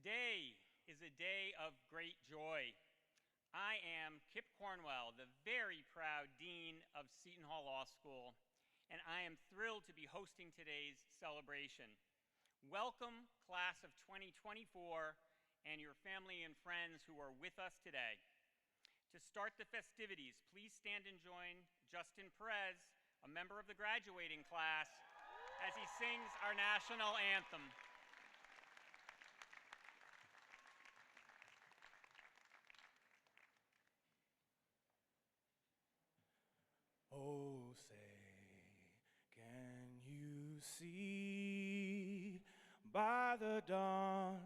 Today is a day of great joy. I am Kip Cornwell, the very proud Dean of Seton Hall Law School, and I am thrilled to be hosting today's celebration. Welcome, class of 2024, and your family and friends who are with us today. To start the festivities, please stand and join Justin Perez, a member of the graduating class, as he sings our national anthem. Oh, say, can you see by the dawn's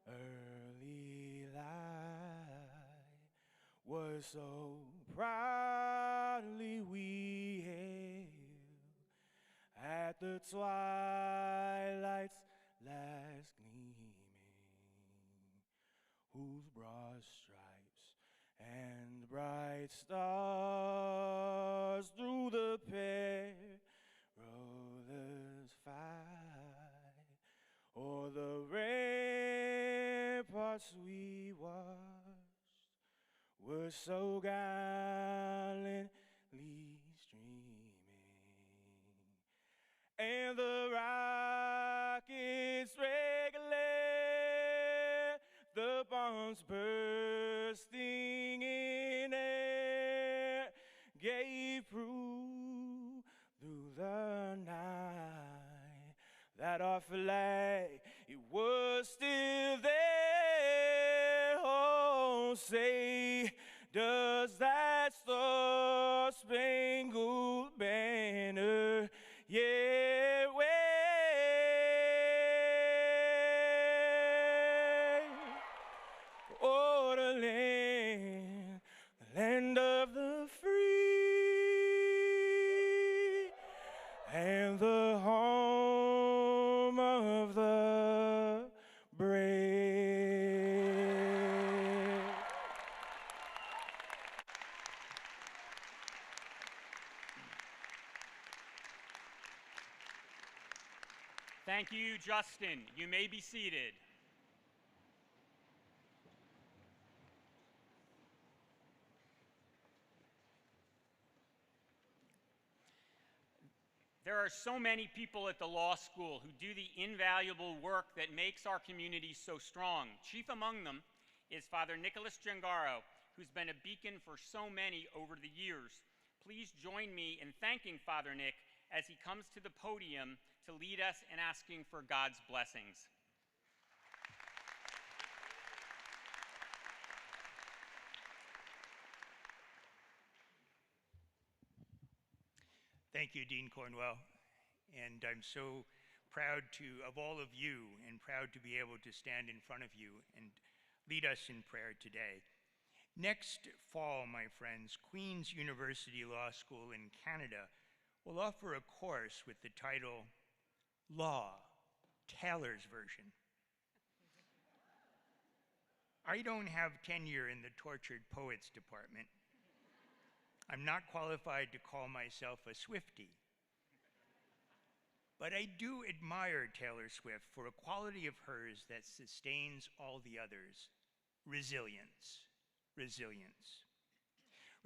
early light what so proudly we hailed at the twilight's last gleaming, whose broad stripes and bright stars through the perilous fight o'er the ramparts we watched were so gallantly streaming, and the rockets regulate, the bombs bursting in air, gave proof through the night that our flag, it was still there. Oh, say, does that star-spangled banner yet wave o'er the land of the free, and the home of the brave? Thank you, Justin. You may be seated. There are so many people at the law school who do the invaluable work that makes our community so strong. Chief among them is Father Nicholas Gengaro, who's been a beacon for so many over the years. Please join me in thanking Father Nick as he comes to the podium to lead us in asking for God's blessings. Thank you, Dean Cornwell, and I'm so proud of all of you, and proud to be able to stand in front of you and lead us in prayer today. Next fall, my friends, Queen's University Law School in Canada will offer a course with the title Law, Taylor's Version. I don't have tenure in the tortured poets department. I'm not qualified to call myself a Swiftie. But I do admire Taylor Swift for a quality of hers that sustains all the others: resilience. Resilience.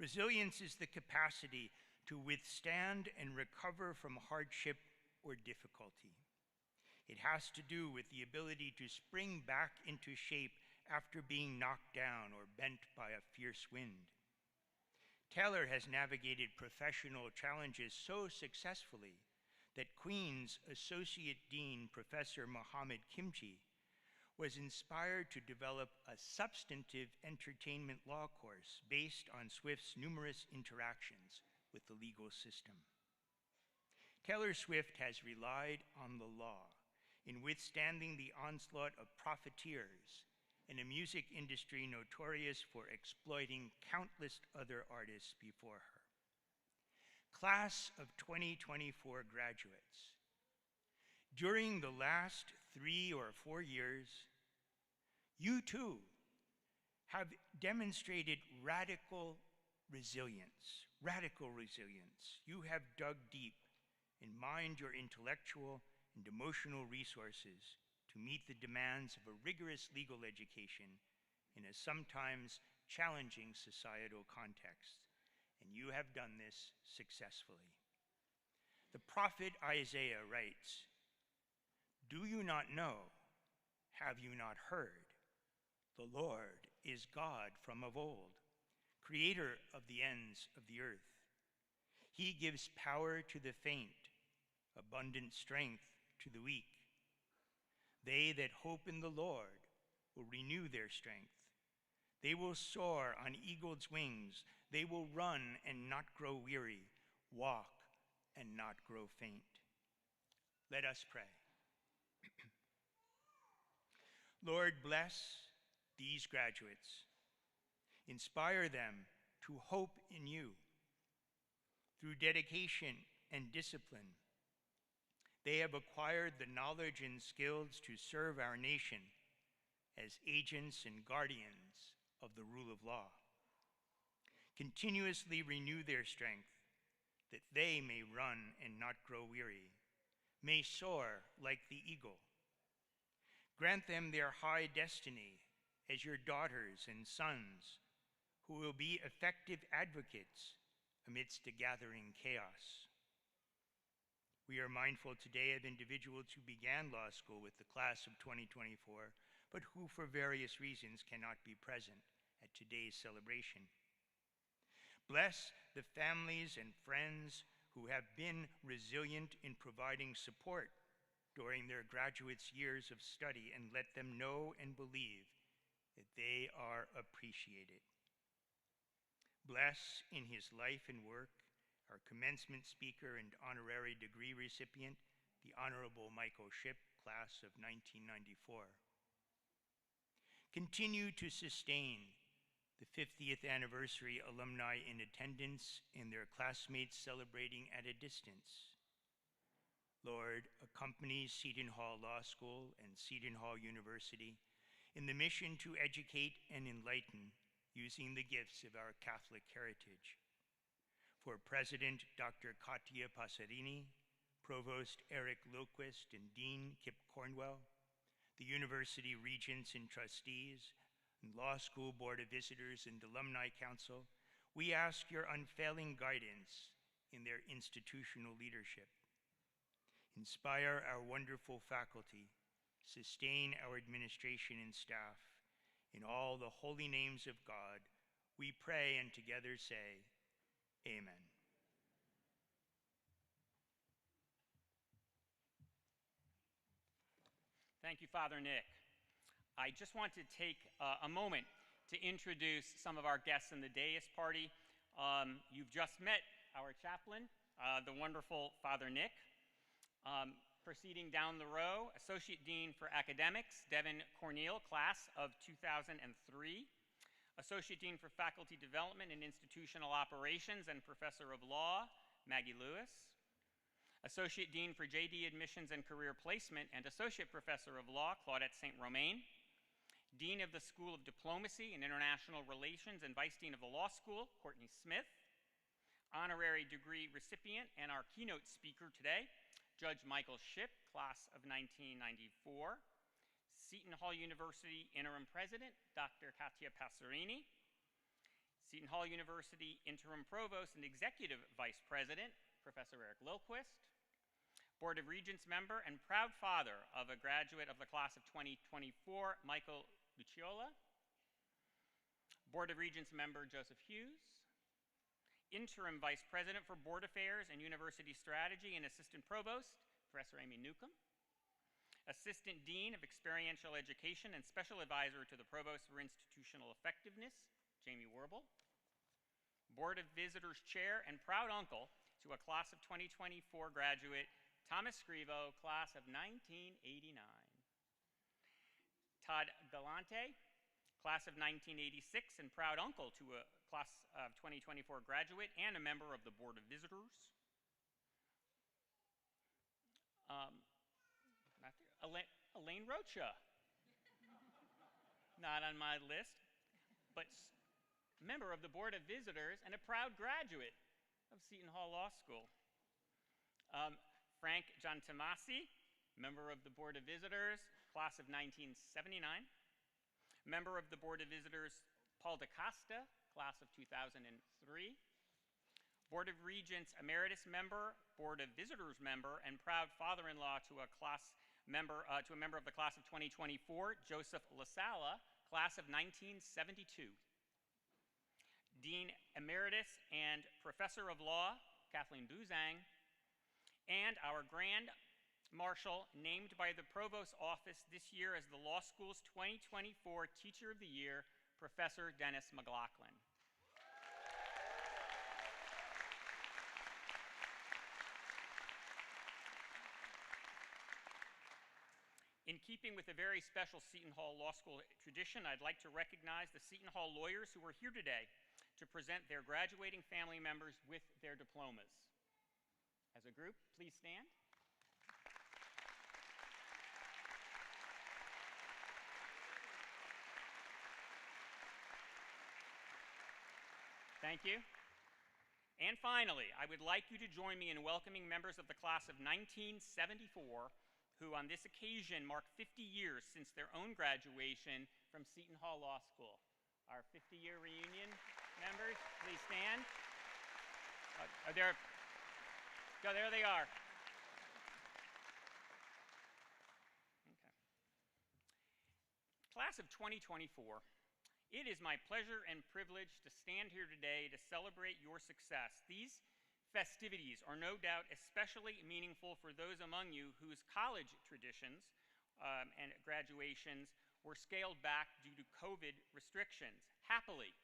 Resilience is the capacity to withstand and recover from hardship or difficulty. It has to do with the ability to spring back into shape after being knocked down or bent by a fierce wind. Taylor has navigated professional challenges so successfully that Queen's Associate Dean, Professor Mohammed Kimchi, was inspired to develop a substantive entertainment law course based on Swift's numerous interactions with the legal system. Taylor Swift has relied on the law in withstanding the onslaught of profiteers in a music industry notorious for exploiting countless other artists before her. Class of 2024 graduates, during the last 3 or 4 years, you too have demonstrated radical resilience. Radical resilience. You have dug deep and mined your intellectual and emotional resources to to meet the demands of a rigorous legal education in a sometimes challenging societal context, and you have done this successfully. The prophet Isaiah writes, "Do you not know? Have you not heard? The Lord is God from of old, creator of the ends of the earth. He gives power to the faint, abundant strength to the weak. They that hope in the Lord will renew their strength. They will soar on eagle's wings. They will run and not grow weary, walk and not grow faint." Let us pray. Lord, bless these graduates. Inspire them to hope in you. Through dedication and discipline, they have acquired the knowledge and skills to serve our nation as agents and guardians of the rule of law. Continuously renew their strength, that they may run and not grow weary, may soar like the eagle. Grant them their high destiny as your daughters and sons, who will be effective advocates amidst the gathering chaos. We are mindful today of individuals who began law school with the class of 2024, but who for various reasons cannot be present at today's celebration. Bless the families and friends who have been resilient in providing support during their graduates' years of study, and let them know and believe that they are appreciated. Bless in his life and work our commencement speaker and honorary degree recipient, the Honorable Michael Shipp, class of 1994. Continue to sustain the 50th anniversary alumni in attendance and their classmates celebrating at a distance. Lord, accompany Seton Hall Law School and Seton Hall University in the mission to educate and enlighten using the gifts of our Catholic heritage. For President Dr. Katia Passerini, Provost Eric Lilquist, and Dean Kip Cornwell, the University Regents and Trustees, and Law School Board of Visitors and Alumni Council, we ask your unfailing guidance in their institutional leadership. Inspire our wonderful faculty, sustain our administration and staff. In all the holy names of God, we pray and together say, Amen. Thank you, Father Nick. I just want to take a moment to introduce some of our guests in the dais party. You've just met our chaplain, the wonderful Father Nick. Proceeding down the row, Associate Dean for Academics, Devin Corneal, class of 2003. Associate Dean for Faculty Development and Institutional Operations and Professor of Law, Maggie Lewis. Associate Dean for JD Admissions and Career Placement and Associate Professor of Law, Claudette St. Romain. Dean of the School of Diplomacy and International Relations and Vice Dean of the Law School, Courtney Smith. Honorary degree recipient and our keynote speaker today, Judge Michael Shipp, class of 1994. Seton Hall University Interim President, Dr. Katia Passerini. Seton Hall University Interim Provost and Executive Vice President, Professor Eric Lilquist. Board of Regents member and proud father of a graduate of the class of 2024, Michael Lucciola. Board of Regents member, Joseph Hughes. Interim Vice President for Board Affairs and University Strategy and Assistant Provost, Professor Amy Newcomb. Assistant Dean of Experiential Education and Special Advisor to the Provost for Institutional Effectiveness, Jamie Werble. Board of Visitors Chair and proud uncle to a class of 2024 graduate, Thomas Scrivo, class of 1989. Todd Galante, class of 1986 and proud uncle to a class of 2024 graduate and a member of the Board of Visitors. Elaine Rocha, not on my list, but member of the Board of Visitors and a proud graduate of Seton Hall Law School. Frank Giantomasi, member of the Board of Visitors, class of 1979. Member of the Board of Visitors, Paul DaCosta, class of 2003. Board of Regents Emeritus member, Board of Visitors member, and proud father-in-law to a member of the class of 2024, Joseph LaSala, class of 1972. Dean Emeritus and Professor of Law, Kathleen Buzang, and our Grand Marshal named by the Provost's Office this year as the Law School's 2024 Teacher of the Year, Professor Dennis McLaughlin. In keeping with a very special Seton Hall Law School tradition, I'd like to recognize the Seton Hall lawyers who are here today to present their graduating family members with their diplomas. As a group, please stand. Thank you. And finally, I would like you to join me in welcoming members of the class of 1974 who on this occasion mark 50 years since their own graduation from Seton Hall Law School. Our 50-year reunion members, please stand. There they are. Okay. Class of 2024, it is my pleasure and privilege to stand here today to celebrate your success. These festivities are no doubt especially meaningful for those among you whose college traditions and graduations were scaled back due to COVID restrictions. Happily,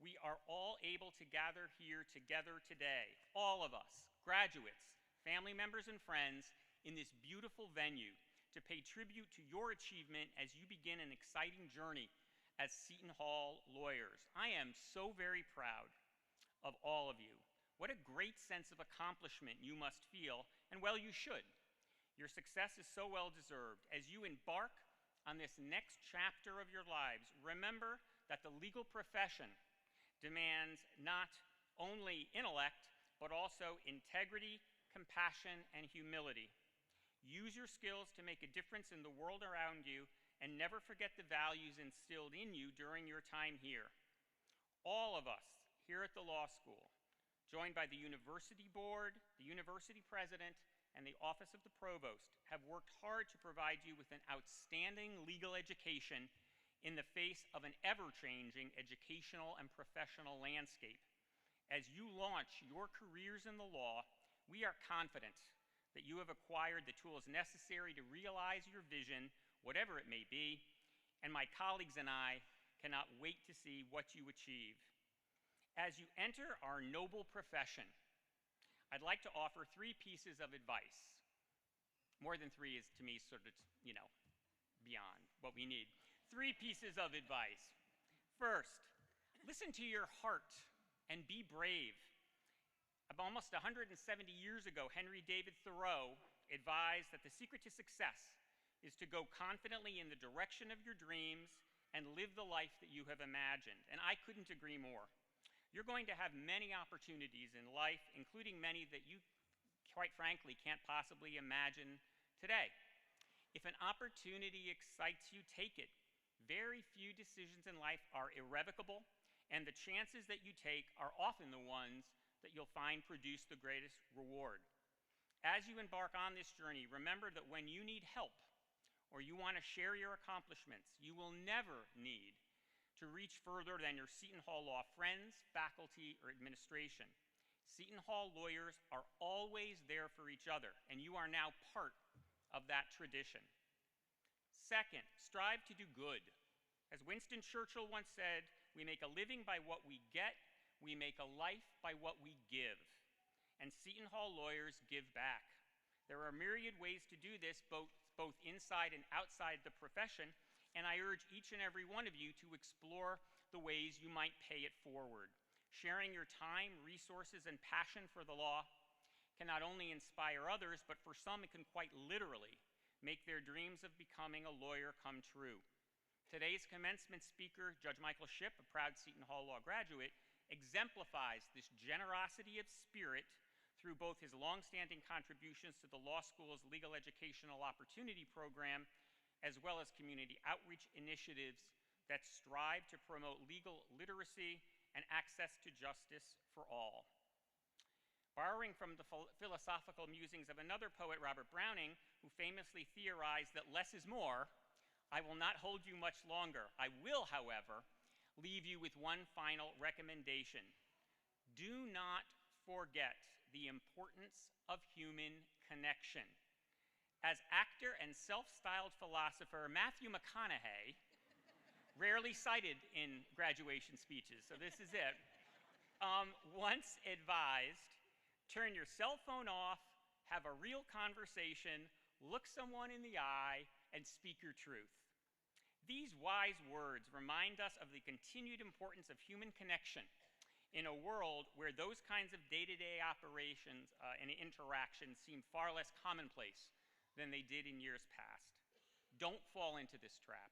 we are all able to gather here together today, all of us, graduates, family members, and friends, in this beautiful venue to pay tribute to your achievement as you begin an exciting journey as Seton Hall lawyers. I am so very proud of all of you. What a great sense of accomplishment you must feel, and well, you should. Your success is so well deserved. As you embark on this next chapter of your lives, remember that the legal profession demands not only intellect, but also integrity, compassion, and humility. Use your skills to make a difference in the world around you, and never forget the values instilled in you during your time here. All of us here at the law school, joined by the university board, the university president, and the office of the provost, have worked hard to provide you with an outstanding legal education in the face of an ever-changing educational and professional landscape. As you launch your careers in the law, we are confident that you have acquired the tools necessary to realize your vision, whatever it may be, and my colleagues and I cannot wait to see what you achieve. As you enter our noble profession, I'd like to offer 3 pieces of advice. More than 3 is, to me, sort of, beyond what we need. 3 pieces of advice. First, listen to your heart and be brave. Almost 170 years ago, Henry David Thoreau advised that the secret to success is to go confidently in the direction of your dreams and live the life that you have imagined. And I couldn't agree more. You're going to have many opportunities in life, including many that you, quite frankly, can't possibly imagine today. If an opportunity excites you, take it. Very few decisions in life are irrevocable, and the chances that you take are often the ones that you'll find produce the greatest reward. As you embark on this journey, remember that when you need help or you want to share your accomplishments, you will never need to reach further than your Seton Hall Law friends, faculty, or administration. Seton Hall lawyers are always there for each other, and you are now part of that tradition. Second, strive to do good. As Winston Churchill once said, we make a living by what we get, we make a life by what we give. And Seton Hall lawyers give back. There are myriad ways to do this, both inside and outside the profession, and I urge each and every one of you to explore the ways you might pay it forward. Sharing your time, resources, and passion for the law can not only inspire others, but for some it can quite literally make their dreams of becoming a lawyer come true. Today's commencement speaker, Judge Michael Shipp, a proud Seton Hall Law graduate, exemplifies this generosity of spirit through both his longstanding contributions to the law school's legal educational opportunity program, as well as community outreach initiatives that strive to promote legal literacy and access to justice for all. Borrowing from the philosophical musings of another poet, Robert Browning, who famously theorized that less is more, I will not hold you much longer. I will, however, leave you with one final recommendation. Do not forget the importance of human connection. As actor and self-styled philosopher Matthew McConaughey, rarely cited in graduation speeches, so this is it, once advised, turn your cell phone off, have a real conversation, look someone in the eye, and speak your truth. These wise words remind us of the continued importance of human connection in a world where those kinds of day-to-day operations and interactions seem far less commonplace than they did in years past. Don't fall into this trap.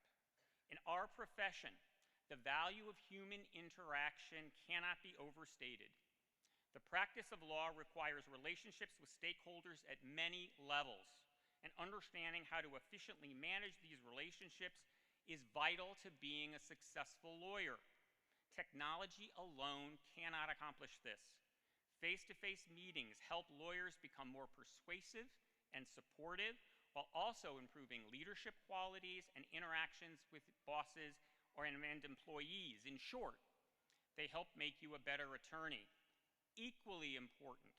In our profession, the value of human interaction cannot be overstated. The practice of law requires relationships with stakeholders at many levels, and understanding how to efficiently manage these relationships is vital to being a successful lawyer. Technology alone cannot accomplish this. Face-to-face meetings help lawyers become more persuasive and supportive, while also improving leadership qualities and interactions with bosses and employees. In short, they help make you a better attorney. Equally important,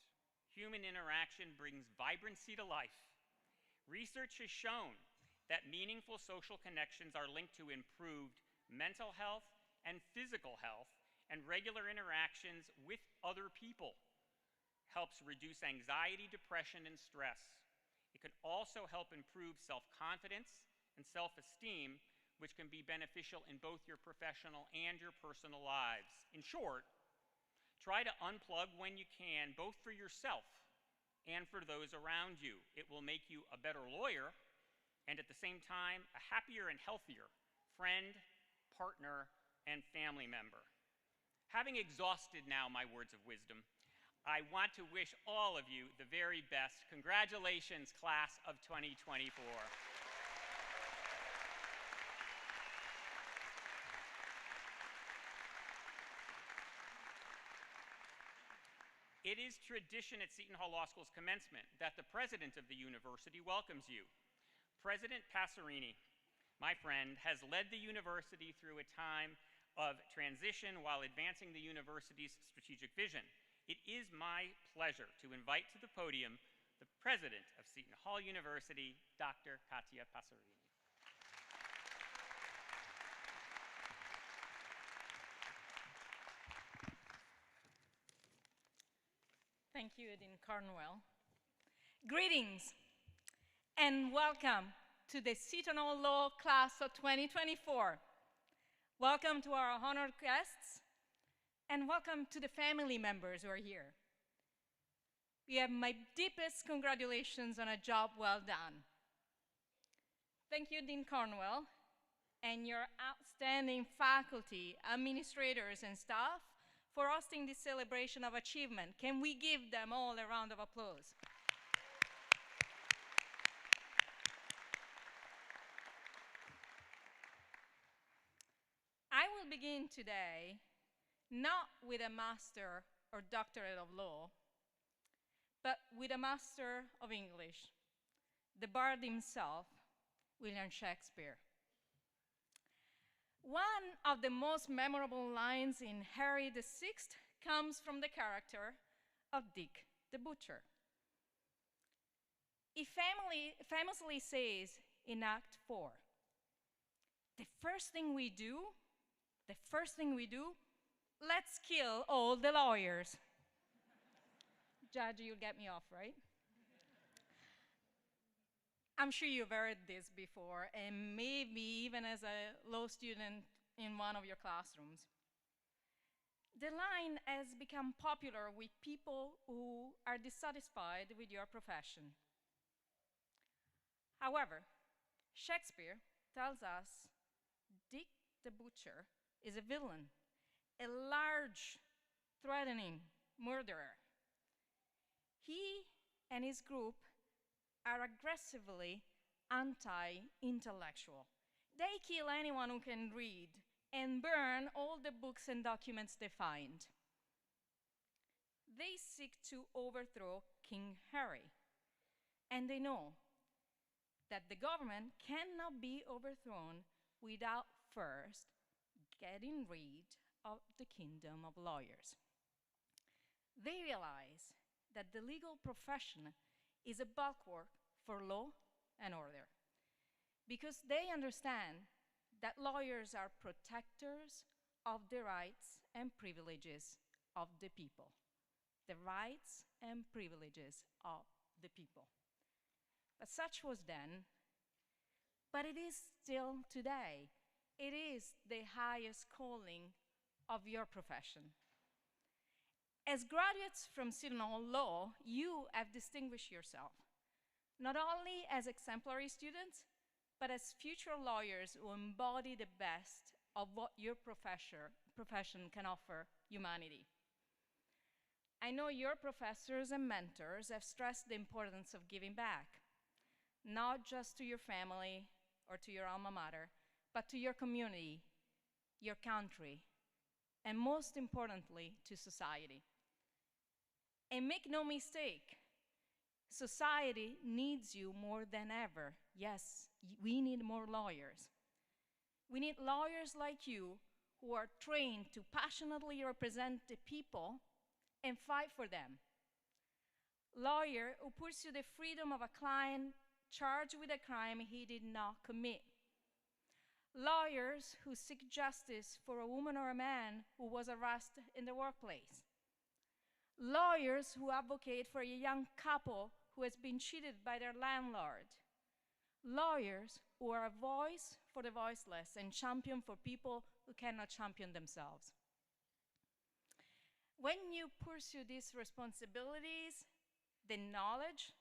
human interaction brings vibrancy to life. Research has shown that meaningful social connections are linked to improved mental health and physical health, and regular interactions with other people helps reduce anxiety, depression, and stress. It can also help improve self-confidence and self-esteem, which can be beneficial in both your professional and your personal lives. In short, try to unplug when you can, both for yourself and for those around you. It will make you a better lawyer, and at the same time, a happier and healthier friend, partner, and family member. Having exhausted now my words of wisdom, I want to wish all of you the very best. Congratulations, class of 2024. It is tradition at Seton Hall Law School's commencement that the president of the university welcomes you. President Passerini, my friend, has led the university through a time of transition while advancing the university's strategic vision. It is my pleasure to invite to the podium the president of Seton Hall University, Dr. Katia Passerini. Thank you, Dean Cornwell. Greetings and welcome to the Seton Hall Law class of 2024. Welcome to our honored guests, and welcome to the family members who are here. We have my deepest congratulations on a job well done. Thank you, Dean Cornwell, and your outstanding faculty, administrators, and staff for hosting this celebration of achievement. Can we give them all a round of applause? I will begin today not with a master or doctorate of law, but with a master of English, the bard himself, William Shakespeare. One of the most memorable lines in Harry VI comes from the character of Dick the Butcher. He famously says in Act 4, the first thing we do, let's kill all the lawyers. Judge, you'll get me off, right? I'm sure you've heard this before, and maybe even as a law student in one of your classrooms. The line has become popular with people who are dissatisfied with your profession. However, Shakespeare tells us Dick the Butcher is a villain, a large, threatening murderer. He and his group are aggressively anti-intellectual. They kill anyone who can read and burn all the books and documents they find. They seek to overthrow King Harry, and they know that the government cannot be overthrown without first getting rid of the kingdom of lawyers. They realize that the legal profession is a bulwark for law and order, because they understand that lawyers are protectors of the rights and privileges of the people. The rights and privileges of the people. But such was then, but it is still today. It is the highest calling of your profession. As graduates from Seton Hall Law, you have distinguished yourself, not only as exemplary students, but as future lawyers who embody the best of what your profession can offer humanity. I know your professors and mentors have stressed the importance of giving back, not just to your family or to your alma mater, but to your community, your country, and most importantly, to society. And make no mistake, society needs you more than ever. Yes, we need more lawyers. We need lawyers like you who are trained to passionately represent the people and fight for them. Lawyer who pursue the freedom of a client charged with a crime he did not commit. Lawyers who seek justice for a woman or a man who was harassed in the workplace. Lawyers who advocate for a young couple who has been cheated by their landlord. Lawyers who are a voice for the voiceless and champion for people who cannot champion themselves. When you pursue these responsibilities, the knowledge,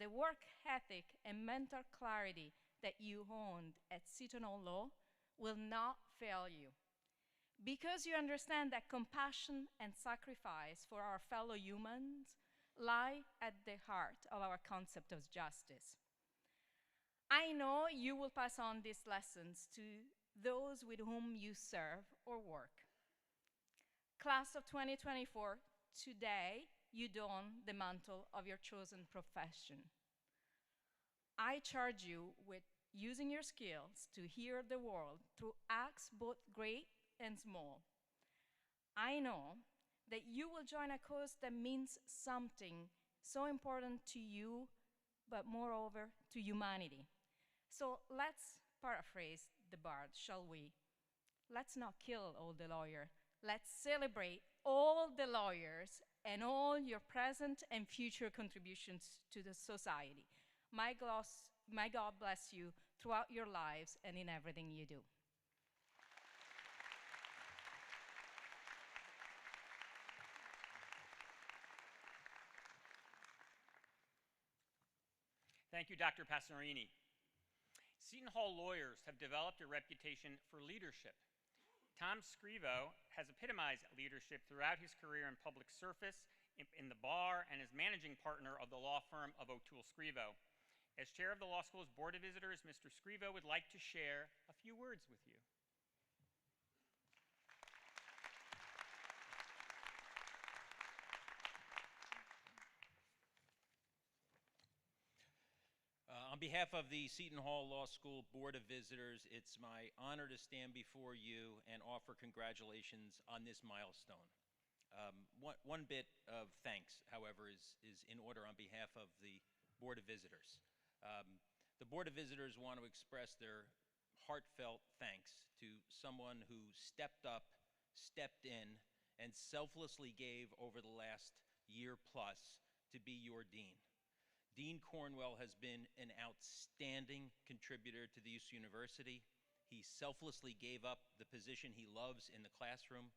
the work ethic, and mental clarity that you honed at Seton Hall Law will not fail you, because you understand that compassion and sacrifice for our fellow humans lie at the heart of our concept of justice. I know you will pass on these lessons to those with whom you serve or work. Class of 2024, today you don the mantle of your chosen profession. I charge you with using your skills to hear the world through acts both great and small. I know that you will join a cause that means something so important to you, but moreover to humanity. So let's paraphrase the bard, shall we? Let's not kill all the lawyers. Let's celebrate all the lawyers and all your present and future contributions to the society. My God bless you throughout your lives and in everything you do. Thank you, Dr. Passerini. Seton Hall lawyers have developed a reputation for leadership. Tom Scrivo has epitomized leadership throughout his career in public service, in the bar, and as managing partner of the law firm of O'Toole Scrivo. As chair of the law school's Board of Visitors, Mr. Scrivo would like to share a few words with you. On behalf of the Seton Hall Law School Board of Visitors, it's my honor to stand before you and offer congratulations on this milestone. One bit of thanks, however, is in order on behalf of the Board of Visitors. The Board of Visitors want to express their heartfelt thanks to someone who stepped up, stepped in, and selflessly gave over the last year plus to be your dean. Dean Cornwell has been an outstanding contributor to the UC University. He selflessly gave up the position he loves in the classroom.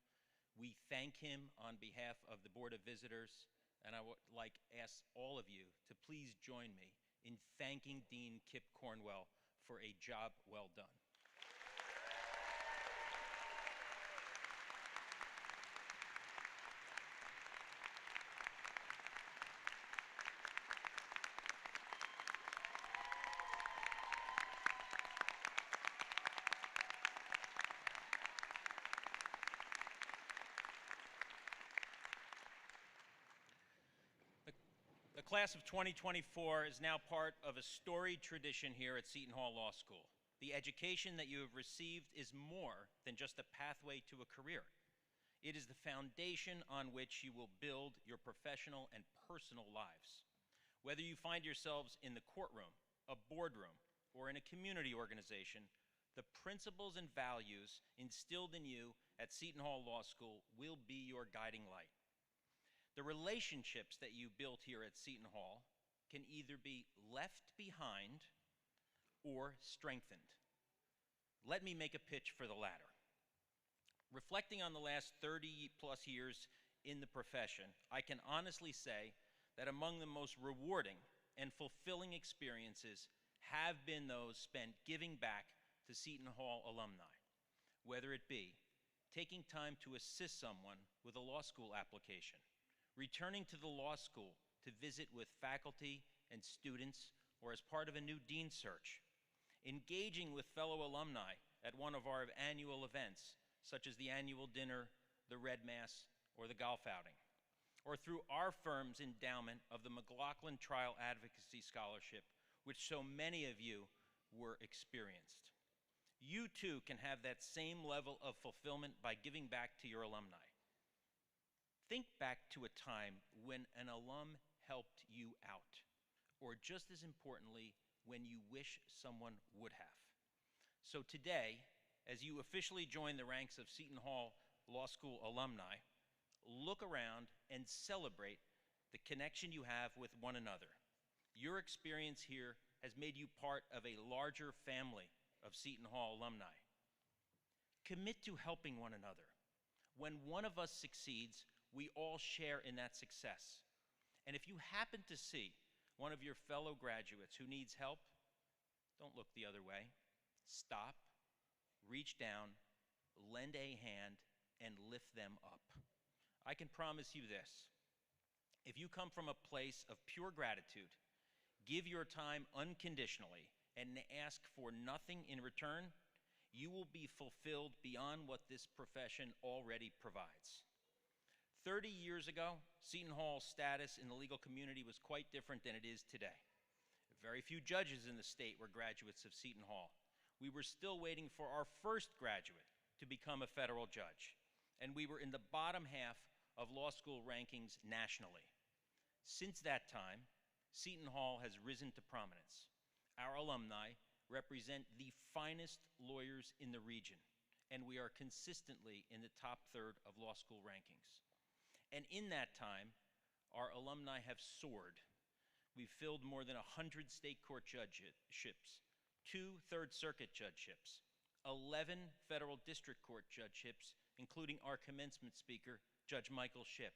We thank him on behalf of the Board of Visitors, and I would like ask all of you to please join me in thanking Dean Kip Cornwell for a job well done. class of 2024 is now part of a storied tradition here at Seton Hall Law School. The education that you have received is more than just a pathway to a career. It is the foundation on which you will build your professional and personal lives. Whether you find yourselves in the courtroom, a boardroom, or in a community organization, the principles and values instilled in you at Seton Hall Law School will be your guiding light. The relationships that you built here at Seton Hall can either be left behind or strengthened. Let me make a pitch for the latter. Reflecting on the last 30 plus years in the profession, I can honestly say that among the most rewarding and fulfilling experiences have been those spent giving back to Seton Hall alumni, whether it be taking time to assist someone with a law school application, returning to the law school to visit with faculty and students or as part of a new dean search, engaging with fellow alumni at one of our annual events, such as the annual dinner, the Red Mass, or the golf outing, or through our firm's endowment of the McLaughlin Trial Advocacy Scholarship, which so many of you were experienced. You too can have that same level of fulfillment by giving back to your alumni. Think back to a time when an alum helped you out, or just as importantly, when you wish someone would have. So today, as you officially join the ranks of Seton Hall Law School alumni, look around and celebrate the connection you have with one another. Your experience here has made you part of a larger family of Seton Hall alumni. Commit to helping one another. When one of us succeeds, we all share in that success. And if you happen to see one of your fellow graduates who needs help, don't look the other way. Stop, reach down, lend a hand, and lift them up. I can promise you this. If you come from a place of pure gratitude, give your time unconditionally, and ask for nothing in return, you will be fulfilled beyond what this profession already provides. 30 years ago, Seton Hall's status in the legal community was quite different than it is today. Very few judges in the state were graduates of Seton Hall. We were still waiting for our first graduate to become a federal judge, and we were in the bottom half of law school rankings nationally. Since that time, Seton Hall has risen to prominence. Our alumni represent the finest lawyers in the region, and we are consistently in the top third of law school rankings. And in that time, our alumni have soared. We've filled more than 100 state court judgeships, 2 Third Circuit judgeships, 11 federal district court judgeships, including our commencement speaker, Judge Michael Shipp,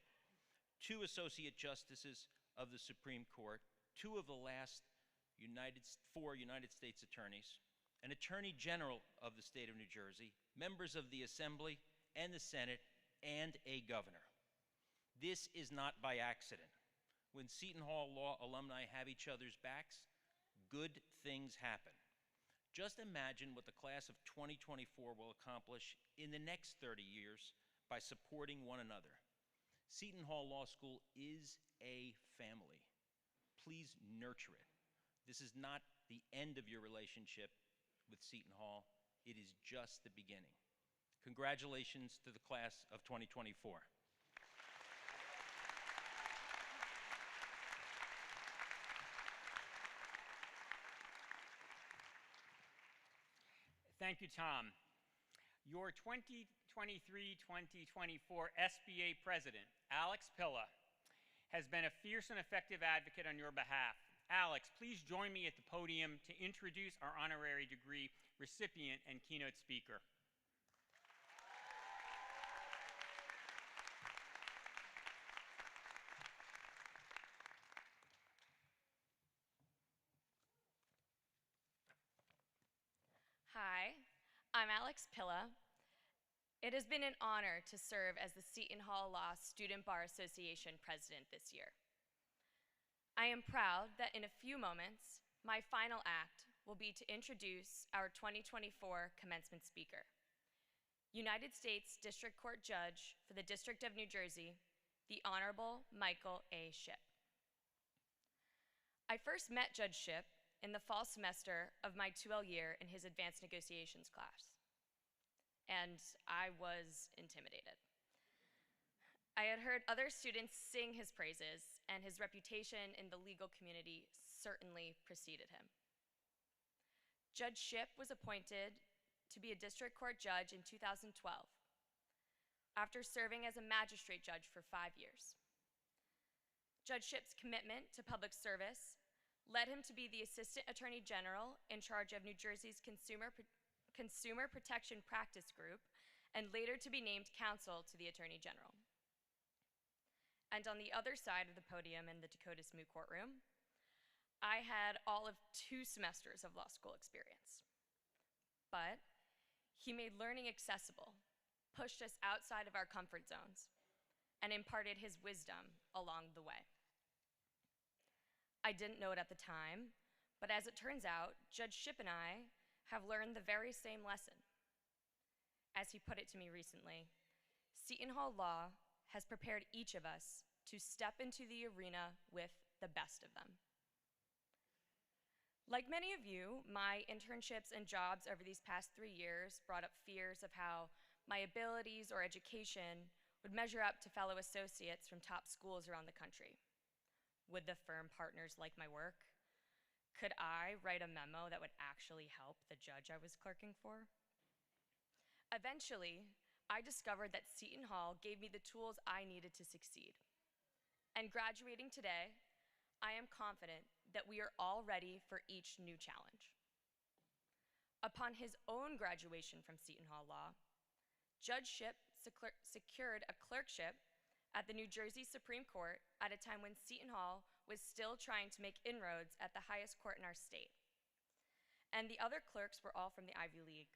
2 associate justices of the Supreme Court, 2 of the last 4 United States attorneys, an attorney general of the state of New Jersey, members of the Assembly and the Senate, and a governor. This is not by accident. When Seton Hall Law alumni have each other's backs, good things happen. Just imagine what the class of 2024 will accomplish in the next 30 years by supporting one another. Seton Hall Law School is a family. Please nurture it. This is not the end of your relationship with Seton Hall. It is just the beginning. Congratulations to the class of 2024. Thank you, Tom. Your 2023-2024 SBA President, Alex Pilla, has been a fierce and effective advocate on your behalf. Alex, please join me at the podium to introduce our honorary degree recipient and keynote speaker. Hi, I'm Alex Pilla. It has been an honor to serve as the Seton Hall Law Student Bar Association president this year. I am proud that in a few moments, my final act will be to introduce our 2024 commencement speaker, United States District Court Judge for the District of New Jersey, the Honorable Michael A. Shipp. I first met Judge Shipp in the fall semester of my 2L year in his advanced negotiations class, and I was intimidated. I had heard other students sing his praises, and his reputation in the legal community certainly preceded him. Judge Shipp was appointed to be a district court judge in 2012, after serving as a magistrate judge for 5 years. Judge Shipp's commitment to public service led him to be the Assistant Attorney General in charge of New Jersey's Consumer Protection Practice Group, and later to be named counsel to the Attorney General. And on the other side of the podium in the Dakota SMU courtroom, I had all of 2 semesters of law school experience. But he made learning accessible, pushed us outside of our comfort zones, and imparted his wisdom along the way. I didn't know it at the time, but as it turns out, Judge Shipp and I have learned the very same lesson. As he put it to me recently, Seton Hall Law has prepared each of us to step into the arena with the best of them. Like many of you, my internships and jobs over these past 3 years brought up fears of how my abilities or education would measure up to fellow associates from top schools around the country. Would the firm partners like my work? Could I write a memo that would actually help the judge I was clerking for? Eventually, I discovered that Seton Hall gave me the tools I needed to succeed. And graduating today, I am confident that we are all ready for each new challenge. Upon his own graduation from Seton Hall Law, Judge Shipp secured a clerkship at the New Jersey Supreme Court at a time when Seton Hall was still trying to make inroads at the highest court in our state. And the other clerks were all from the Ivy League.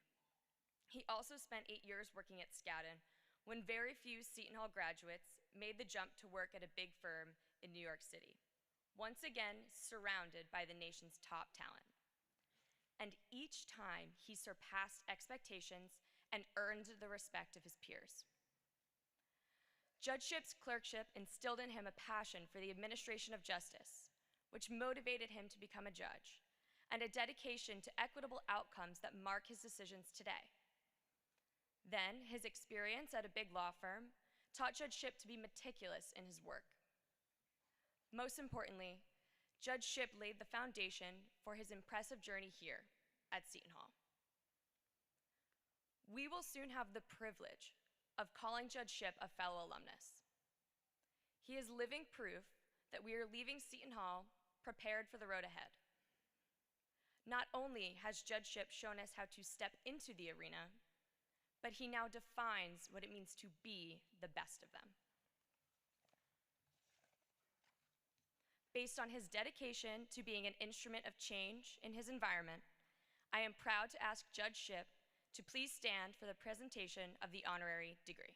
He also spent 8 years working at Seton, when very few Seton Hall graduates made the jump to work at a big firm in New York City, once again surrounded by the nation's top talent. And each time he surpassed expectations and earned the respect of his peers. Judge Shipp's clerkship instilled in him a passion for the administration of justice, which motivated him to become a judge, and a dedication to equitable outcomes that mark his decisions today. Then, his experience at a big law firm taught Judge Shipp to be meticulous in his work. Most importantly, Judge Shipp laid the foundation for his impressive journey here at Seton Hall. We will soon have the privilege of calling Judge Shipp a fellow alumnus. He is living proof that we are leaving Seton Hall prepared for the road ahead. Not only has Judge Shipp shown us how to step into the arena, but he now defines what it means to be the best of them. Based on his dedication to being an instrument of change in his environment, I am proud to ask Judge Shipp to please stand for the presentation of the honorary degree.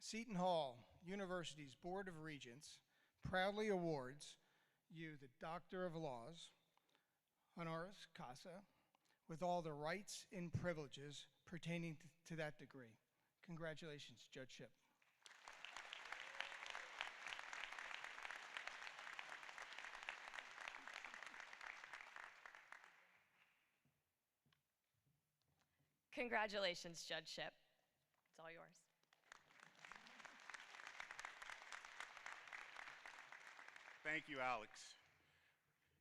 Seton Hall University's Board of Regents proudly awards you the Doctor of Laws, honoris causa, with all the rights and privileges pertaining to that degree. Congratulations, Judge Shipp. Congratulations, Judge Shipp. It's all yours. Thank you, Alex.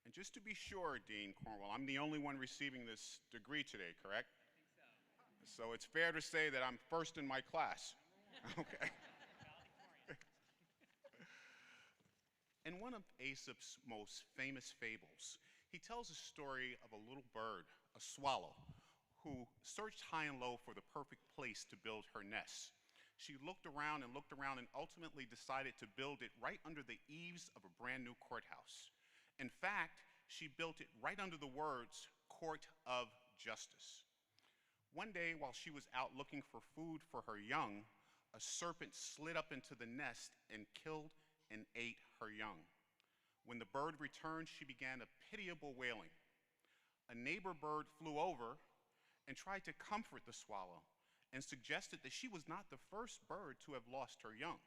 And just to be sure, Dean Cornwell, I'm the only one receiving this degree today, correct? I think so. So it's fair to say that I'm first in my class. Okay. In one of Aesop's most famous fables, he tells a story of a little bird, a swallow, who searched high and low for the perfect place to build her nest. She looked around and ultimately decided to build it right under the eaves of a brand new courthouse. In fact, she built it right under the words, Court of Justice. One day, while she was out looking for food for her young, a serpent slid up into the nest and killed and ate her young. When the bird returned, she began a pitiable wailing. A neighbor bird flew over and tried to comfort the swallow and suggested that she was not the first bird to have lost her young.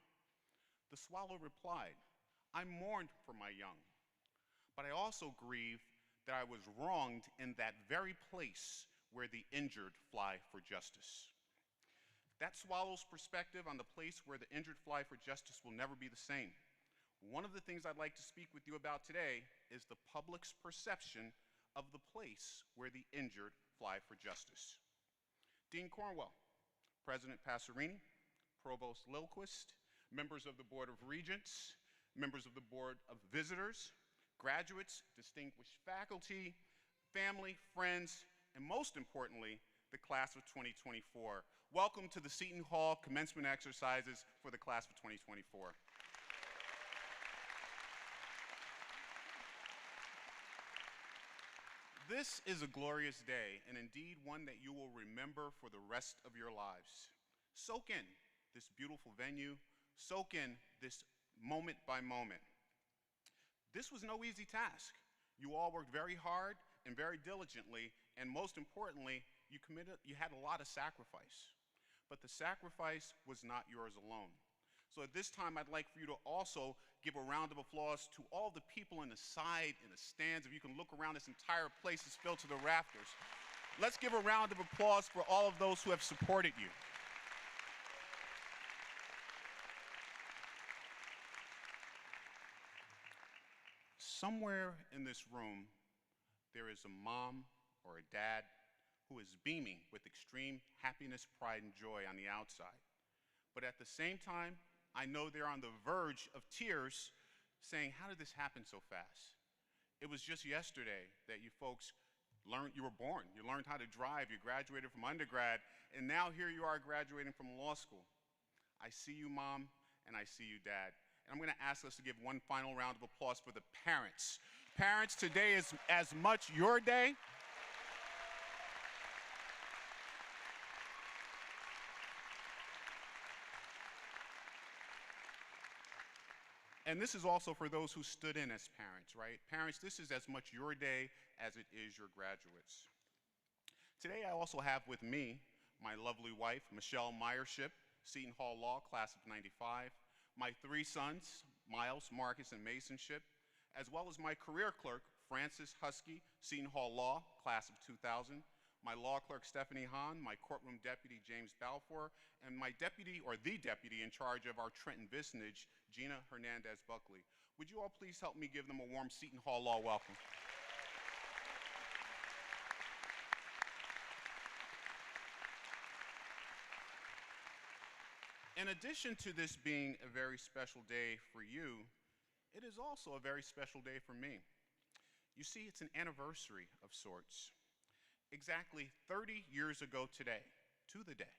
The swallow replied, "I mourned for my young, but I also grieve that I was wronged in that very place where the injured fly for justice." That swallow's perspective on the place where the injured fly for justice will never be the same. One of the things I'd like to speak with you about today is the public's perception of the place where the injured fly for justice. Dean Cornwell, President Passerini, Provost Lilquist, members of the Board of Regents, members of the Board of Visitors, graduates, distinguished faculty, family, friends, and most importantly, the class of 2024. Welcome to the Seton Hall commencement exercises for the class of 2024. This is a glorious day, and indeed one that you will remember for the rest of your lives. Soak in this beautiful venue, soak in this moment by moment. This was no easy task. You all worked very hard and very diligently, and most importantly, you had a lot of sacrifice. But the sacrifice was not yours alone. So at this time, I'd like for you to also give a round of applause to all the people in the side, in the stands. If you can look around, this entire place is filled to the rafters. Let's give a round of applause for all of those who have supported you. Somewhere in this room, there is a mom or a dad who is beaming with extreme happiness, pride, and joy on the outside. But at the same time, I know they're on the verge of tears saying, how did this happen so fast? It was just yesterday that you folks learned, you were born, you learned how to drive, you graduated from undergrad, and now here you are graduating from law school. I see you, Mom, and I see you, Dad. And I'm gonna ask us to give one final round of applause for the parents. Parents, today is as much your day and this is also for those who stood in as parents, right? Parents, this is as much your day as it is your graduates. Today, I also have with me my lovely wife, Michelle Meyership, Seton Hall Law, class of '95, my three sons, Miles, Marcus, and Mason Ship, as well as my career clerk, Francis Husky, Seton Hall Law, class of 2000, my law clerk, Stephanie Hahn, my courtroom deputy, James Balfour, and my deputy, or the deputy in charge of our Trenton vicinage, Gina Hernandez Buckley. Would you all please help me give them a warm Seton Hall Law welcome? In addition to this being a very special day for you, it is also a very special day for me. You see, it's an anniversary of sorts. Exactly 30 years ago today, to the day,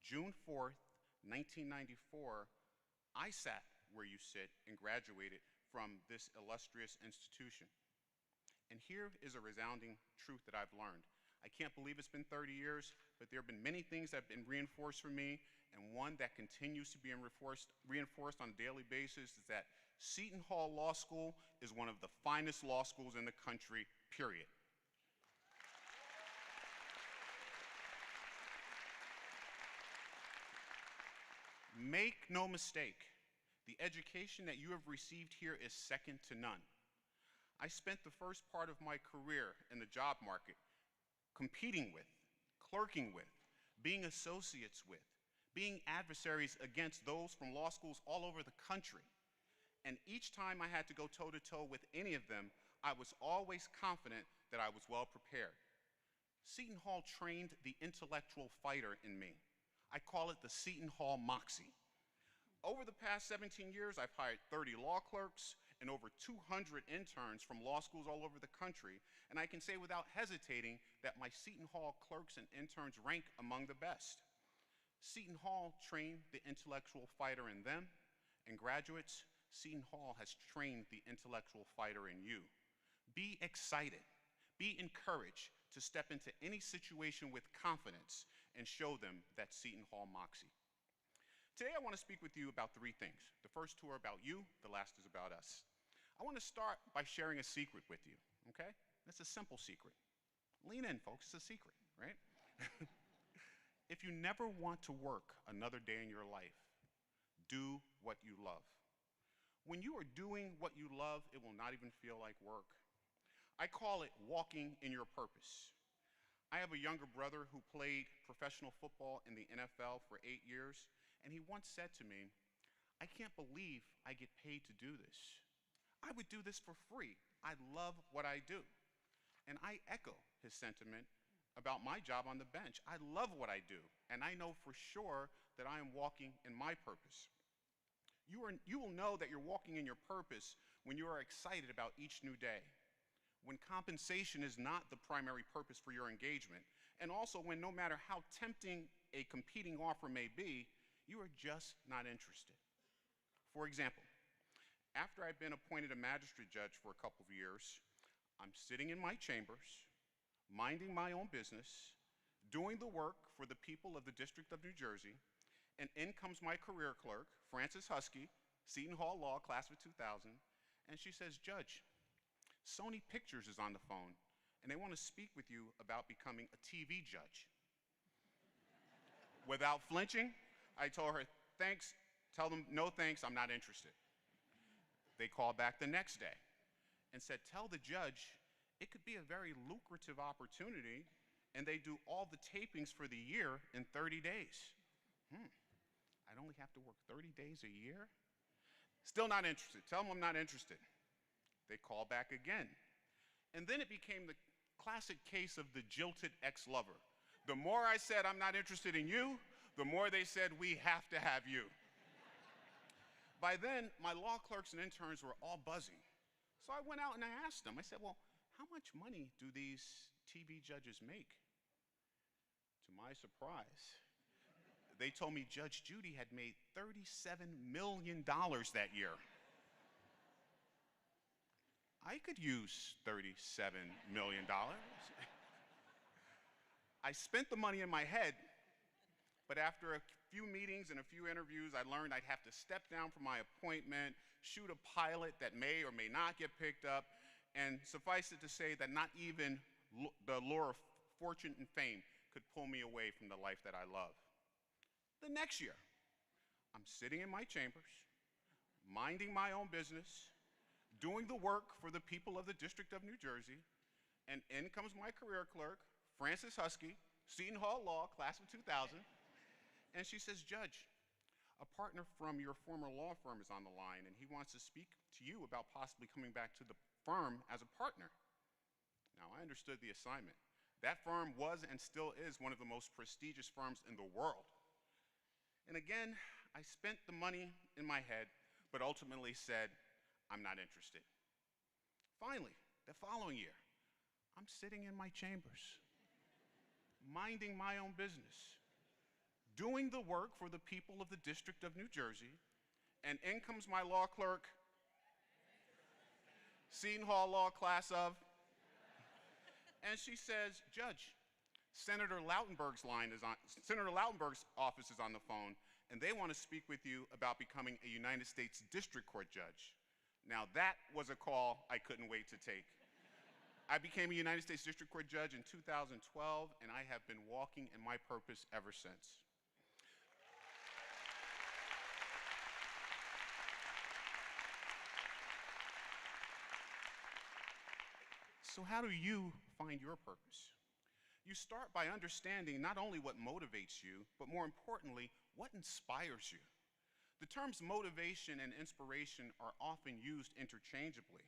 June 4th, 1994, I sat where you sit and graduated from this illustrious institution. And here is a resounding truth that I've learned. I can't believe it's been 30 years, but there have been many things that have been reinforced for me, and one that continues to be reinforced on a daily basis is that Seton Hall Law School is one of the finest law schools in the country, period. Make no mistake, the education that you have received here is second to none. I spent the first part of my career in the job market competing with, clerking with, being associates with, being adversaries against those from law schools all over the country. And each time I had to go toe-to-toe with any of them, I was always confident that I was well prepared. Seton Hall trained the intellectual fighter in me. I call it the Seton Hall Moxie. Over the past 17 years, I've hired 30 law clerks and over 200 interns from law schools all over the country, and I can say without hesitating that my Seton Hall clerks and interns rank among the best. Seton Hall trained the intellectual fighter in them, and graduates, Seton Hall has trained the intellectual fighter in you. Be excited. Be encouraged to step into any situation with confidence and show them that Seton Hall moxie. Today I want to speak with you about three things. The first two are about you, the last is about us. I want to start by sharing a secret with you, okay? It's a simple secret. Lean in, folks, it's a secret, right? If you never want to work another day in your life, do what you love. When you are doing what you love, it will not even feel like work. I call it walking in your purpose. I have a younger brother who played professional football in the NFL for 8 years, and he once said to me, "I can't believe I get paid to do this. I would do this for free. I love what I do." And I echo his sentiment about my job on the bench. I love what I do, and I know for sure that I am walking in my purpose. You will know that you're walking in your purpose when you are excited about each new day, when compensation is not the primary purpose for your engagement, and also when no matter how tempting a competing offer may be, you are just not interested. For example, after I've been appointed a magistrate judge for a couple of years, I'm sitting in my chambers, minding my own business, doing the work for the people of the District of New Jersey, and in comes my career clerk, Frances Husky, Seton Hall Law, class of 2000, and she says, "Judge, Sony Pictures is on the phone, and they want to speak with you about becoming a TV judge." Without flinching, I told her, "Thanks, tell them no thanks, I'm not interested." They called back the next day and said, "Tell the judge it could be a very lucrative opportunity, and they do all the tapings for the year in 30 days. I'd only have to work 30 days a year? Still not interested. Tell them I'm not interested." They called back again. And then it became the classic case of the jilted ex-lover. The more I said I'm not interested in you, the more they said we have to have you. By then, my law clerks and interns were all buzzing. So I went out and I asked them, I said, "Well, how much money do these TV judges make?" To my surprise, they told me Judge Judy had made $37 million that year. I could use $37 million. I spent the money in my head, but after a few meetings and a few interviews, I learned I'd have to step down from my appointment, shoot a pilot that may or may not get picked up, and suffice it to say that not even the lure of fortune and fame could pull me away from the life that I love. The next year, I'm sitting in my chambers, minding my own business, doing the work for the people of the District of New Jersey, and in comes my career clerk, Frances Husky, Seton Hall Law, class of 2000, and she says, "Judge, a partner from your former law firm is on the line, and he wants to speak to you about possibly coming back to the firm as a partner." Now, I understood the assignment. That firm was and still is one of the most prestigious firms in the world. And again, I spent the money in my head, but ultimately said, I'm not interested. Finally, the following year, I'm sitting in my chambers, minding my own business, doing the work for the people of the District of New Jersey, and in comes my law clerk, Seton Hall Law, class of, and she says, "Judge, Senator Lautenberg's office is on the phone, and they want to speak with you about becoming a United States District Court judge." Now that was a call I couldn't wait to take. I became a United States District Court judge in 2012, and I have been walking in my purpose ever since. So how do you find your purpose? You start by understanding not only what motivates you, but more importantly, what inspires you. The terms motivation and inspiration are often used interchangeably.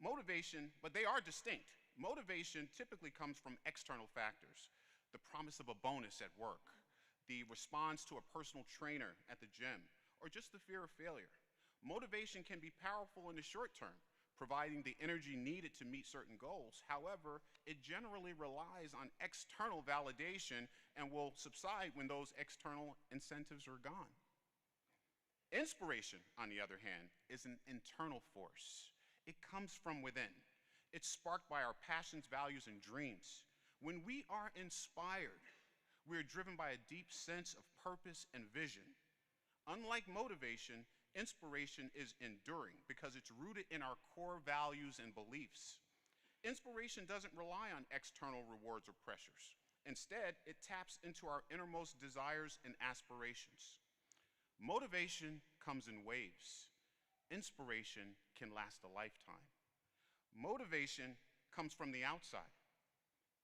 Motivation, but they are distinct. Motivation typically comes from external factors, the promise of a bonus at work, the response to a personal trainer at the gym, or just the fear of failure. Motivation can be powerful in the short term, providing the energy needed to meet certain goals. However, it generally relies on external validation and will subside when those external incentives are gone. Inspiration, on the other hand, is an internal force. It comes from within. It's sparked by our passions, values, and dreams. When we are inspired, we are driven by a deep sense of purpose and vision. Unlike motivation, inspiration is enduring because it's rooted in our core values and beliefs. Inspiration doesn't rely on external rewards or pressures. Instead, it taps into our innermost desires and aspirations. Motivation comes in waves. Inspiration can last a lifetime. Motivation comes from the outside.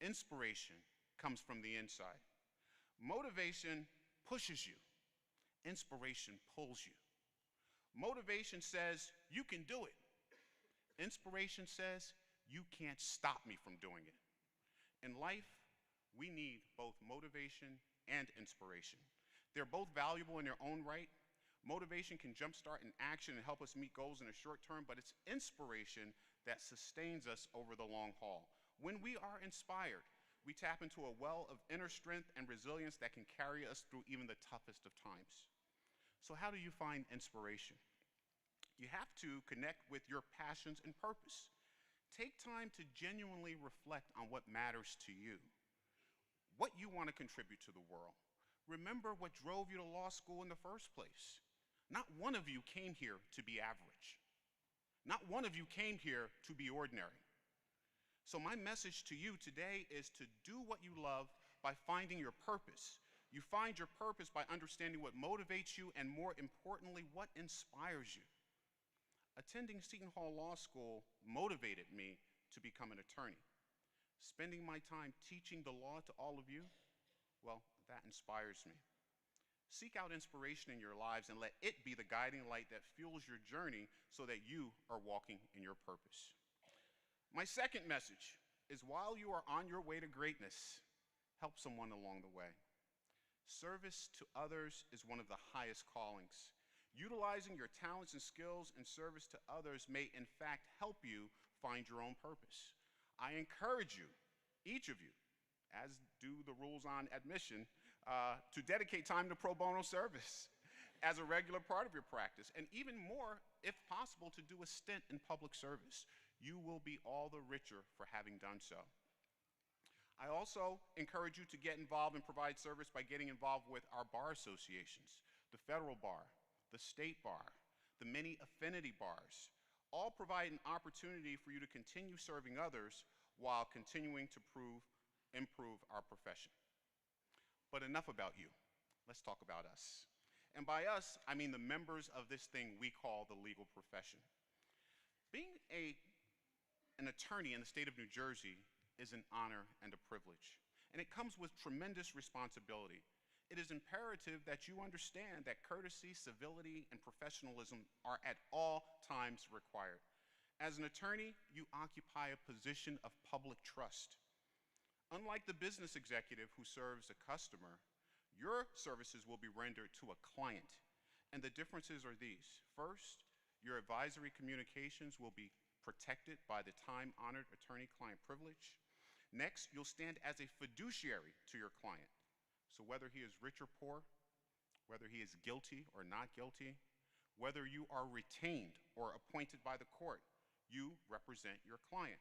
Inspiration comes from the inside. Motivation pushes you. Inspiration pulls you. Motivation says, you can do it. Inspiration says, you can't stop me from doing it. In life, we need both motivation and inspiration. They're both valuable in their own right. Motivation can jumpstart an action and help us meet goals in the short term, but it's inspiration that sustains us over the long haul. When we are inspired, we tap into a well of inner strength and resilience that can carry us through even the toughest of times. So how do you find inspiration? You have to connect with your passions and purpose. Take time to genuinely reflect on what matters to you, what you want to contribute to the world. Remember what drove you to law school in the first place. Not one of you came here to be average. Not one of you came here to be ordinary. So my message to you today is to do what you love by finding your purpose. You find your purpose by understanding what motivates you and, more importantly, what inspires you. Attending Seton Hall Law School motivated me to become an attorney. Spending my time teaching the law to all of you, well, that inspires me. Seek out inspiration in your lives and let it be the guiding light that fuels your journey so that you are walking in your purpose. My second message is, while you are on your way to greatness, help someone along the way. Service to others is one of the highest callings. Utilizing your talents and skills in service to others may in fact help you find your own purpose. I encourage you, each of you, as do the rules on admission, to dedicate time to pro bono service as a regular part of your practice, and even more, if possible, to do a stint in public service. You will be all the richer for having done so. I also encourage you to get involved and provide service by getting involved with our bar associations, the federal bar, the state bar, the many affinity bars. All provide an opportunity for you to continue serving others while continuing to improve our profession. But enough about you. Let's talk about us. And by us, I mean the members of this thing we call the legal profession. Being an attorney in the state of New Jersey is an honor and a privilege, and it comes with tremendous responsibility. It is imperative that you understand that courtesy, civility, and professionalism are at all times required. As an attorney, you occupy a position of public trust. Unlike the business executive who serves a customer, your services will be rendered to a client, and the differences are these. First, your advisory communications will be protected by the time-honored attorney-client privilege. Next, you'll stand as a fiduciary to your client. So whether he is rich or poor, whether he is guilty or not guilty, whether you are retained or appointed by the court, you represent your client.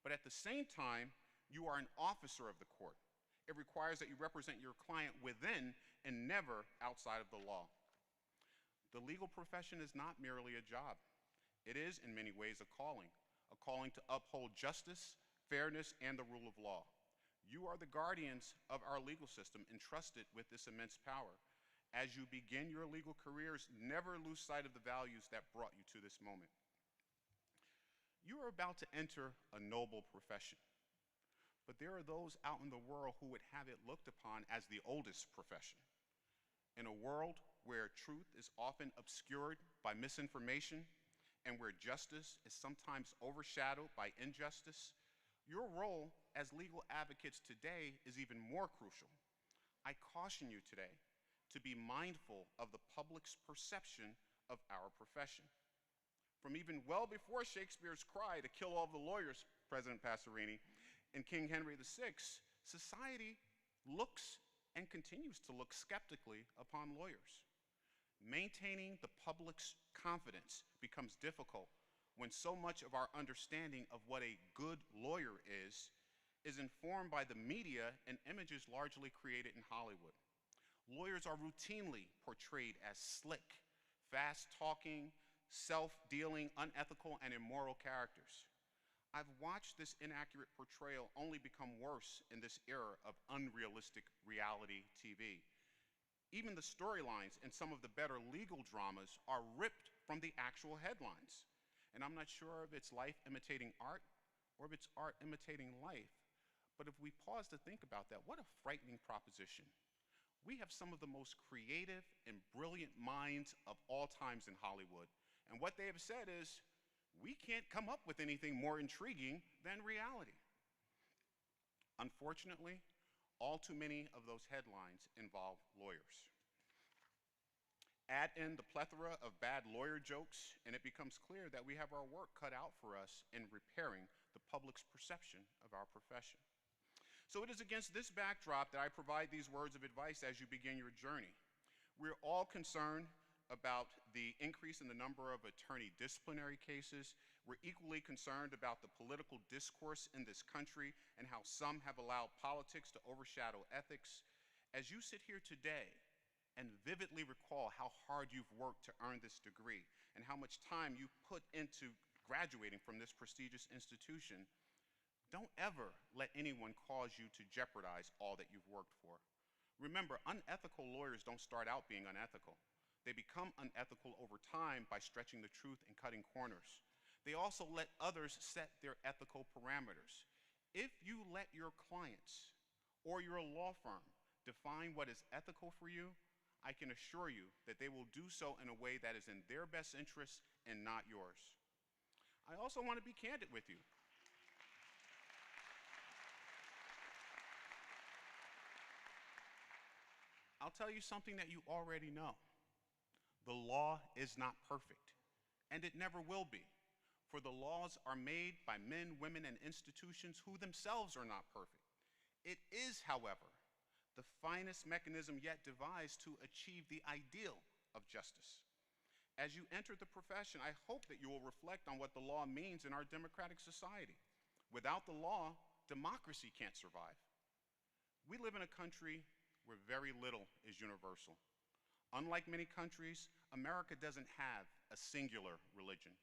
But at the same time, you are an officer of the court. It requires that you represent your client within and never outside of the law. The legal profession is not merely a job. It is, in many ways, a calling to uphold justice, fairness, and the rule of law. You are the guardians of our legal system, entrusted with this immense power. As you begin your legal careers, never lose sight of the values that brought you to this moment. You are about to enter a noble profession, but there are those out in the world who would have it looked upon as the oldest profession. In a world where truth is often obscured by misinformation, and where justice is sometimes overshadowed by injustice, your role as legal advocates today is even more crucial. I caution you today to be mindful of the public's perception of our profession. From even well before Shakespeare's cry to kill all the lawyers, President Passerini, and King Henry VI, society looks and continues to look skeptically upon lawyers. Maintaining the public's confidence becomes difficult when so much of our understanding of what a good lawyer is informed by the media and images largely created in Hollywood. Lawyers are routinely portrayed as slick, fast-talking, self-dealing, unethical, and immoral characters. I've watched this inaccurate portrayal only become worse in this era of unrealistic reality TV. Even the storylines in some of the better legal dramas are ripped from the actual headlines. And I'm not sure if it's life imitating art or if it's art imitating life. But if we pause to think about that, what a frightening proposition. We have some of the most creative and brilliant minds of all times in Hollywood. And what they have said is, we can't come up with anything more intriguing than reality. Unfortunately, all too many of those headlines involve lawyers. Add in the plethora of bad lawyer jokes, and it becomes clear that we have our work cut out for us in repairing the public's perception of our profession. So it is against this backdrop that I provide these words of advice as you begin your journey. We're all concerned about the increase in the number of attorney disciplinary cases. We're equally concerned about the political discourse in this country and how some have allowed politics to overshadow ethics. As you sit here today and vividly recall how hard you've worked to earn this degree and how much time you put into graduating from this prestigious institution, don't ever let anyone cause you to jeopardize all that you've worked for. Remember, unethical lawyers don't start out being unethical. They become unethical over time by stretching the truth and cutting corners. They also let others set their ethical parameters. If you let your clients or your law firm define what is ethical for you, I can assure you that they will do so in a way that is in their best interest and not yours. I also want to be candid with you. I'll tell you something that you already know. The law is not perfect, and it never will be, for the laws are made by men, women, and institutions who themselves are not perfect. It is, however, the finest mechanism yet devised to achieve the ideal of justice. As you enter the profession, I hope that you will reflect on what the law means in our democratic society. Without the law, democracy can't survive. We live in a country where very little is universal. Unlike many countries, America doesn't have a singular religion.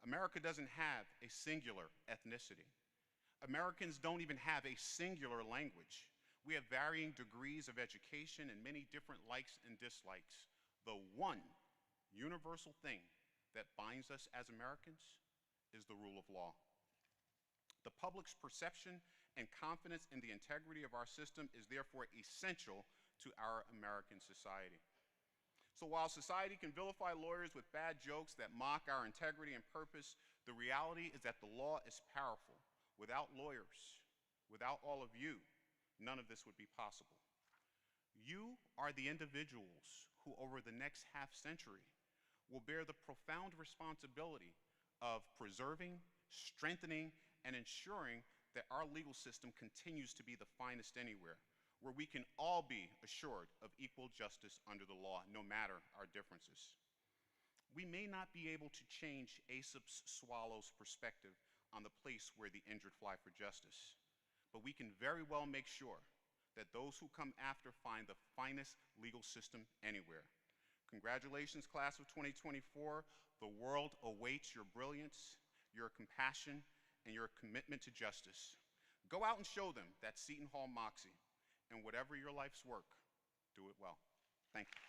America doesn't have a singular ethnicity. Americans don't even have a singular language. We have varying degrees of education and many different likes and dislikes. The one universal thing that binds us as Americans is the rule of law. The public's perception and confidence in the integrity of our system is therefore essential to our American society. So while society can vilify lawyers with bad jokes that mock our integrity and purpose, the reality is that the law is powerful. Without lawyers, without all of you, none of this would be possible. You are the individuals who over the next half century will bear the profound responsibility of preserving, strengthening, and ensuring that our legal system continues to be the finest anywhere, where we can all be assured of equal justice under the law, no matter our differences. We may not be able to change Aesop's swallow's perspective on the place where the injured fly for justice, but we can very well make sure that those who come after find the finest legal system anywhere. Congratulations, class of 2024. The world awaits your brilliance, your compassion, and your commitment to justice. Go out and show them that Seton Hall moxie. And whatever your life's work, do it well. Thank you.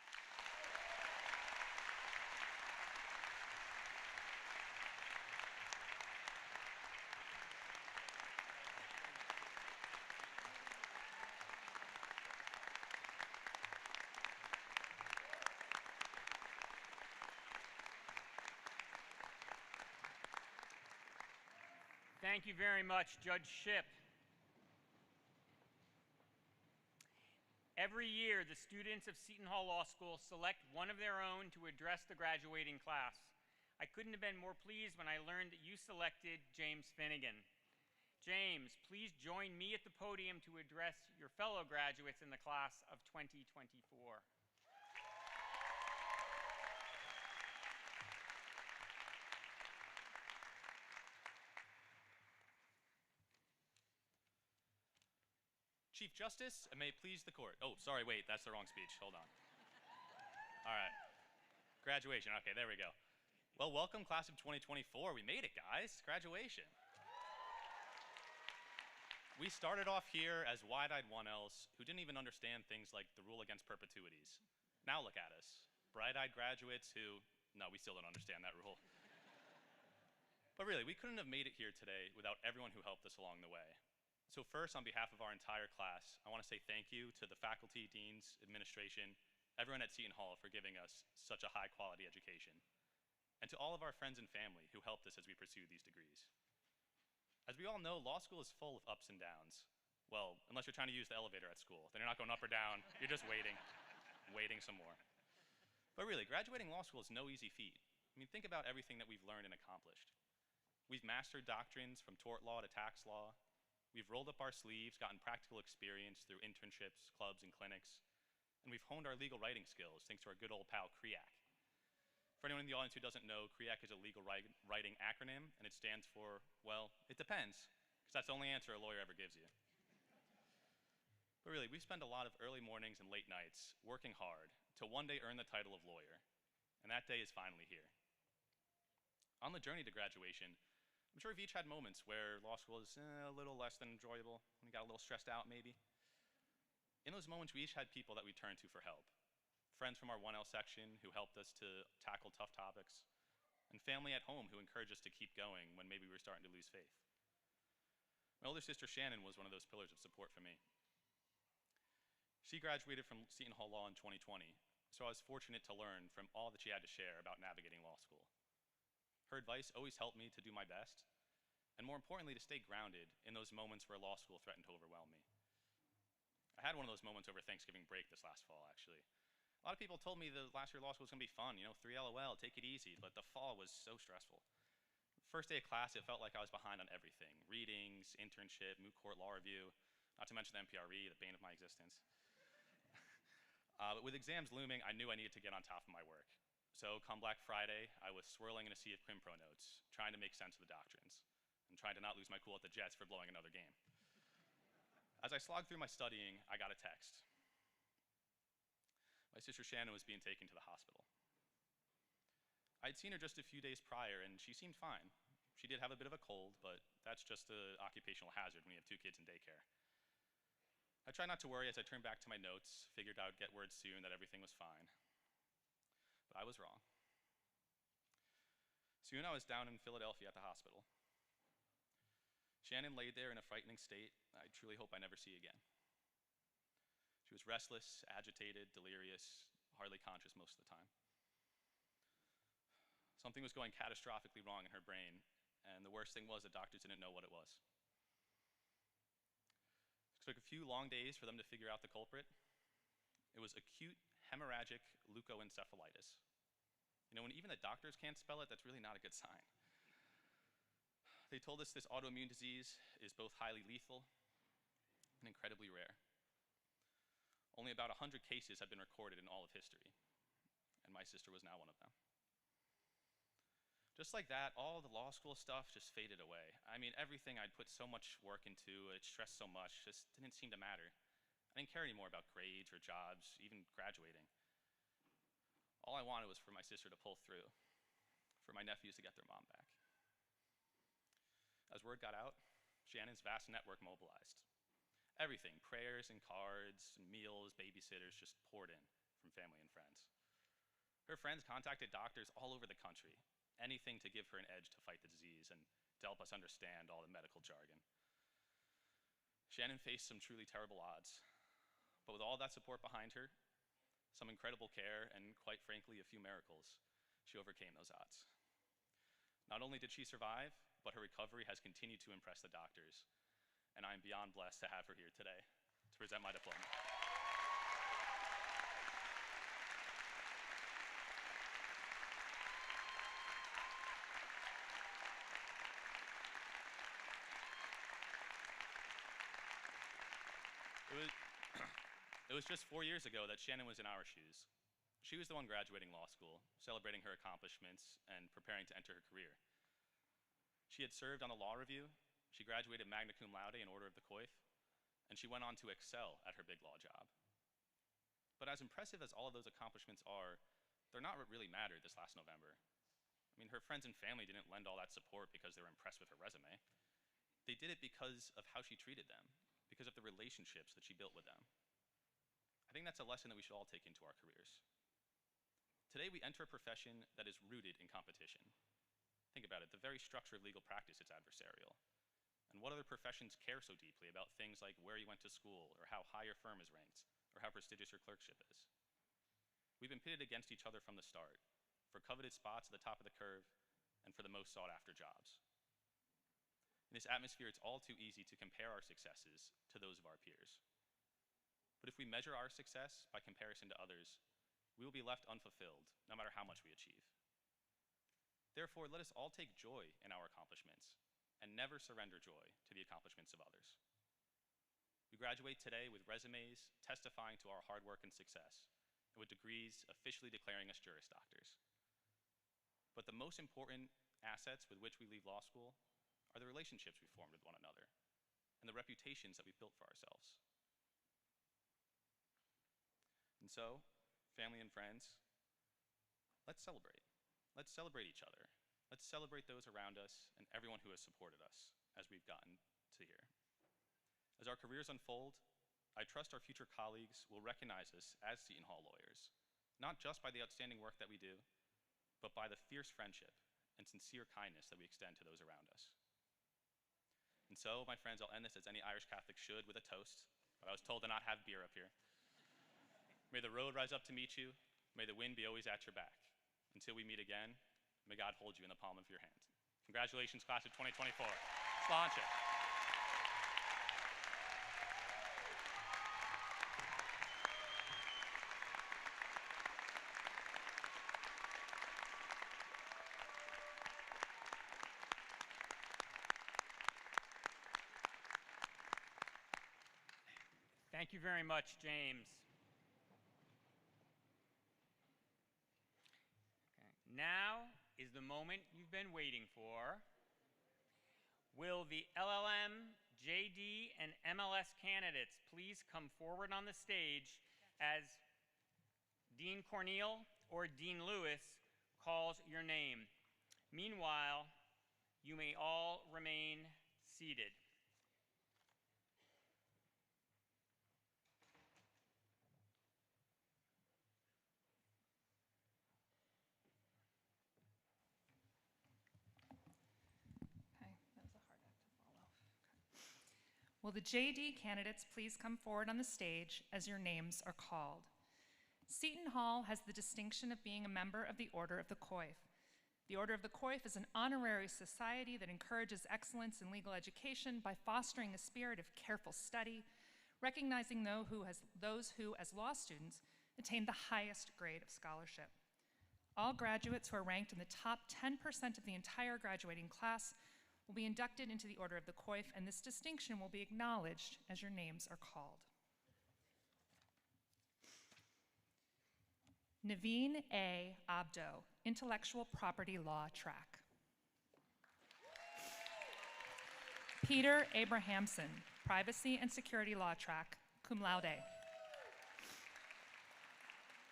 Thank you very much, Judge Shipp. Every year, the students of Seton Hall Law School select one of their own to address the graduating class. I couldn't have been more pleased when I learned that you selected James Finnegan. James, please join me at the podium to address your fellow graduates in the class of 2024. Chief Justice, and may it please the court. Oh, sorry, wait, that's the wrong speech. Hold on. All right. Graduation. Okay, there we go. Well, welcome, class of 2024. We made it, guys. Graduation. We started off here as wide-eyed 1Ls who didn't even understand things like the rule against perpetuities. Now look at us. Bright-eyed graduates who, no, we still don't understand that rule. But really, we couldn't have made it here today without everyone who helped us along the way. So first, on behalf of our entire class, I want to say thank you to the faculty, deans, administration, everyone at Seton Hall for giving us such a high-quality education, and to all of our friends and family who helped us as we pursue these degrees. As we all know, law school is full of ups and downs. Well, unless you're trying to use the elevator at school. Then you're not going up or down, you're just waiting, waiting some more. But really, graduating law school is no easy feat. I mean, think about everything that we've learned and accomplished. We've mastered doctrines from tort law to tax law. We've rolled up our sleeves, gotten practical experience through internships, clubs, and clinics. And we've honed our legal writing skills thanks to our good old pal, CREAC. For anyone in the audience who doesn't know, CREAC is a legal writing acronym, and it stands for, well, it depends, because that's the only answer a lawyer ever gives you. But really, we spend a lot of early mornings and late nights working hard to one day earn the title of lawyer, and that day is finally here. On the journey to graduation, I'm sure we've each had moments where law school is a little less than enjoyable, and we got a little stressed out maybe. In those moments, we each had people that we turned to for help. Friends from our 1L section who helped us to tackle tough topics, and family at home who encouraged us to keep going when maybe we were starting to lose faith. My older sister Shannon was one of those pillars of support for me. She graduated from Seton Hall Law in 2020, so I was fortunate to learn from all that she had to share about navigating law school. Her advice always helped me to do my best, and more importantly, to stay grounded in those moments where law school threatened to overwhelm me. I had one of those moments over Thanksgiving break this last fall, actually. A lot of people told me the last year of law school was gonna be fun, 3 LOL, take it easy, but the fall was so stressful. First day of class, it felt like I was behind on everything. Readings, internship, moot court law review, not to mention the NPRE, the bane of my existence. But with exams looming, I knew I needed to get on top of my work. So come Black Friday, I was swirling in a sea of Quimpro notes, trying to make sense of the doctrines, and trying to not lose my cool at the Jets for blowing another game. As I slogged through my studying, I got a text. My sister Shannon was being taken to the hospital. I'd seen her just a few days prior, and she seemed fine. She did have a bit of a cold, but that's just an occupational hazard when you have 2 kids in daycare. I tried not to worry as I turned back to my notes, figured I would get word soon that everything was fine. But I was wrong. Soon I was down in Philadelphia at the hospital. Shannon laid there in a frightening state I truly hope I never see again. She was restless, agitated, delirious, hardly conscious most of the time. Something was going catastrophically wrong in her brain, and the worst thing was the doctors didn't know what it was. It took a few long days for them to figure out the culprit. It was acute hemorrhagic leukoencephalitis. When even the doctors can't spell it, that's really not a good sign. They told us this autoimmune disease is both highly lethal and incredibly rare. Only about 100 cases had been recorded in all of history, and my sister was now one of them. Just like that, all the law school stuff just faded away. I mean, everything I'd put so much work into, it stressed so much, just didn't seem to matter. I didn't care anymore about grades or jobs, even graduating. All I wanted was for my sister to pull through, for my nephews to get their mom back. As word got out, Shannon's vast network mobilized. Everything, prayers and cards and meals, babysitters just poured in from family and friends. Her friends contacted doctors all over the country, anything to give her an edge to fight the disease and to help us understand all the medical jargon. Shannon faced some truly terrible odds, but with all that support behind her, some incredible care, and quite frankly, a few miracles, she overcame those odds. Not only did she survive, but her recovery has continued to impress the doctors, and I'm beyond blessed to have her here today to present my diploma. It was just 4 years ago that Shannon was in our shoes. She was the one graduating law school, celebrating her accomplishments and preparing to enter her career. She had served on the law review, she graduated magna cum laude in Order of the Coif, and she went on to excel at her big law job. But as impressive as all of those accomplishments are, they're not what really mattered this last November. I mean, her friends and family didn't lend all that support because they were impressed with her resume. They did it because of how she treated them, because of the relationships that she built with them. I think that's a lesson that we should all take into our careers. Today, we enter a profession that is rooted in competition. Think about it, the very structure of legal practice is adversarial. And what other professions care so deeply about things like where you went to school, or how high your firm is ranked, or how prestigious your clerkship is? We've been pitted against each other from the start, for coveted spots at the top of the curve, and for the most sought-after jobs. In this atmosphere, it's all too easy to compare our successes to those of our peers. But if we measure our success by comparison to others, we will be left unfulfilled, no matter how much we achieve. Therefore, let us all take joy in our accomplishments, and never surrender joy to the accomplishments of others. We graduate today with resumes testifying to our hard work and success, and with degrees officially declaring us Juris Doctors. But the most important assets with which we leave law school are the relationships we formed with one another, and the reputations that we've built for ourselves. And so, family and friends, let's celebrate. Let's celebrate each other. Let's celebrate those around us and everyone who has supported us as we've gotten to here. As our careers unfold, I trust our future colleagues will recognize us as Seton Hall lawyers, not just by the outstanding work that we do, but by the fierce friendship and sincere kindness that we extend to those around us. And so, my friends, I'll end this as any Irish Catholic should, with a toast, but I was told to not have beer up here. May the road rise up to meet you. May the wind be always at your back. Until we meet again, may God hold you in the palm of your hand. Congratulations, class of 2024. Sláinte. Thank you very much, James. Okay. Now is the moment you've been waiting for. Will the LLM, JD, and MLS candidates please come forward on the stage as Dean Corneal or Dean Lewis calls your name. Meanwhile, you may all remain seated. Will the JD candidates please come forward on the stage as your names are called? Seton Hall has the distinction of being a member of the Order of the Coif. The Order of the Coif is an honorary society that encourages excellence in legal education by fostering a spirit of careful study, recognizing those who, as law students, attain the highest grade of scholarship. All graduates who are ranked in the top 10% of the entire graduating class will be inducted into the Order of the Coif, and this distinction will be acknowledged as your names are called. Naveen A. Abdo, Intellectual Property Law Track. Peter Abrahamson, Privacy and Security Law Track, cum laude.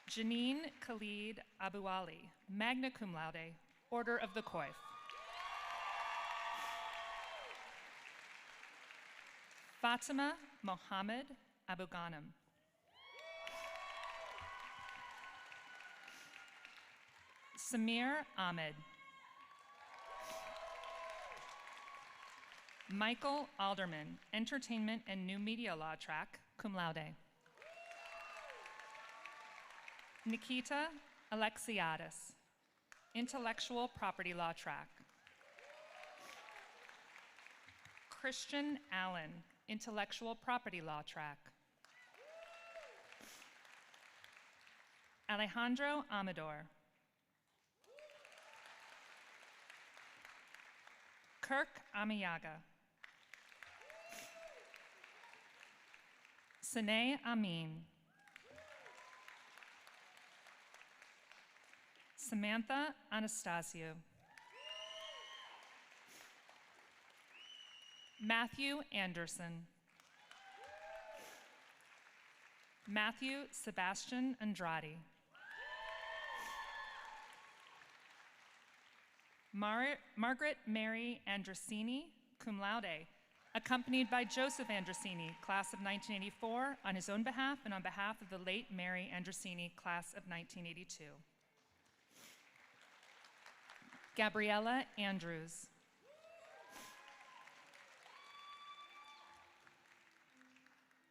Janine Khalid Abu Ali, magna cum laude, Order of the Coif. Fatima Mohammed Abu Ghanem. Samir Ahmed. Michael Alderman, Entertainment and New Media Law Track, cum laude. Nikita Alexiadis, Intellectual Property Law Track. Christian Allen, Intellectual Property Law Track. Alejandro Amador. Kirk Amiyaga. Sine Amin. Samantha Anastasio. Matthew Anderson. Matthew Sebastian Andrade. Margaret Mary Androsini, cum laude, accompanied by Joseph Androsini, class of 1984, on his own behalf and on behalf of the late Mary Androsini, class of 1982. Gabriella Andrews.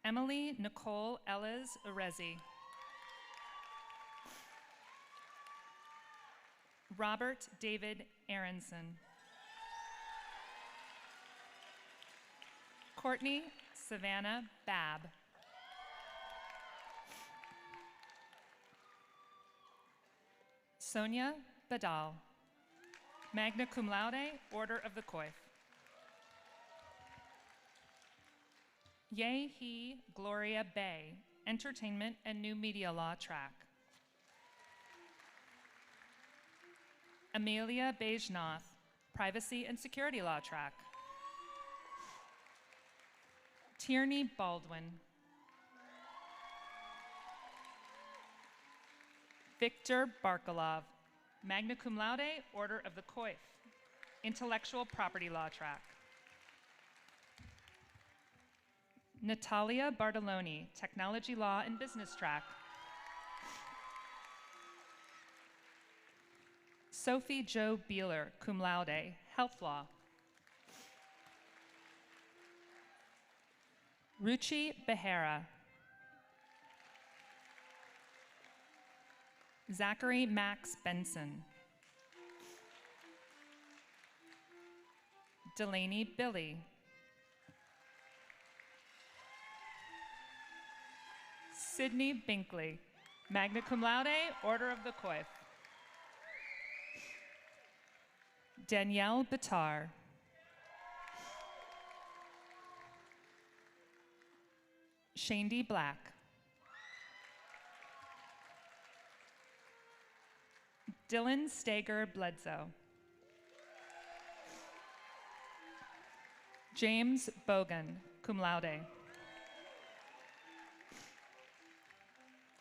Emily Nicole Ellis Urezi. Robert David Aronson. Courtney Savannah Babb. Sonia Badal. Magna cum laude, Order of the Coif. Ye He Gloria Bay, Entertainment and New Media Law track. Amelia Bejnoth, Privacy and Security Law track. Tierney Baldwin. Victor Barkalov, Magna cum laude, Order of the Coif, Intellectual Property Law track. Natalia Bartoloni, Technology Law and Business track. Sophie Jo Beeler, cum laude, Health Law. Ruchi Behera. Zachary Max Benson. Delaney Billy. Sydney Binkley, Magna cum laude, Order of the Coif. Danielle Bitar. Shandy Black. Dylan Stager Bledsoe. James Bogan, cum laude.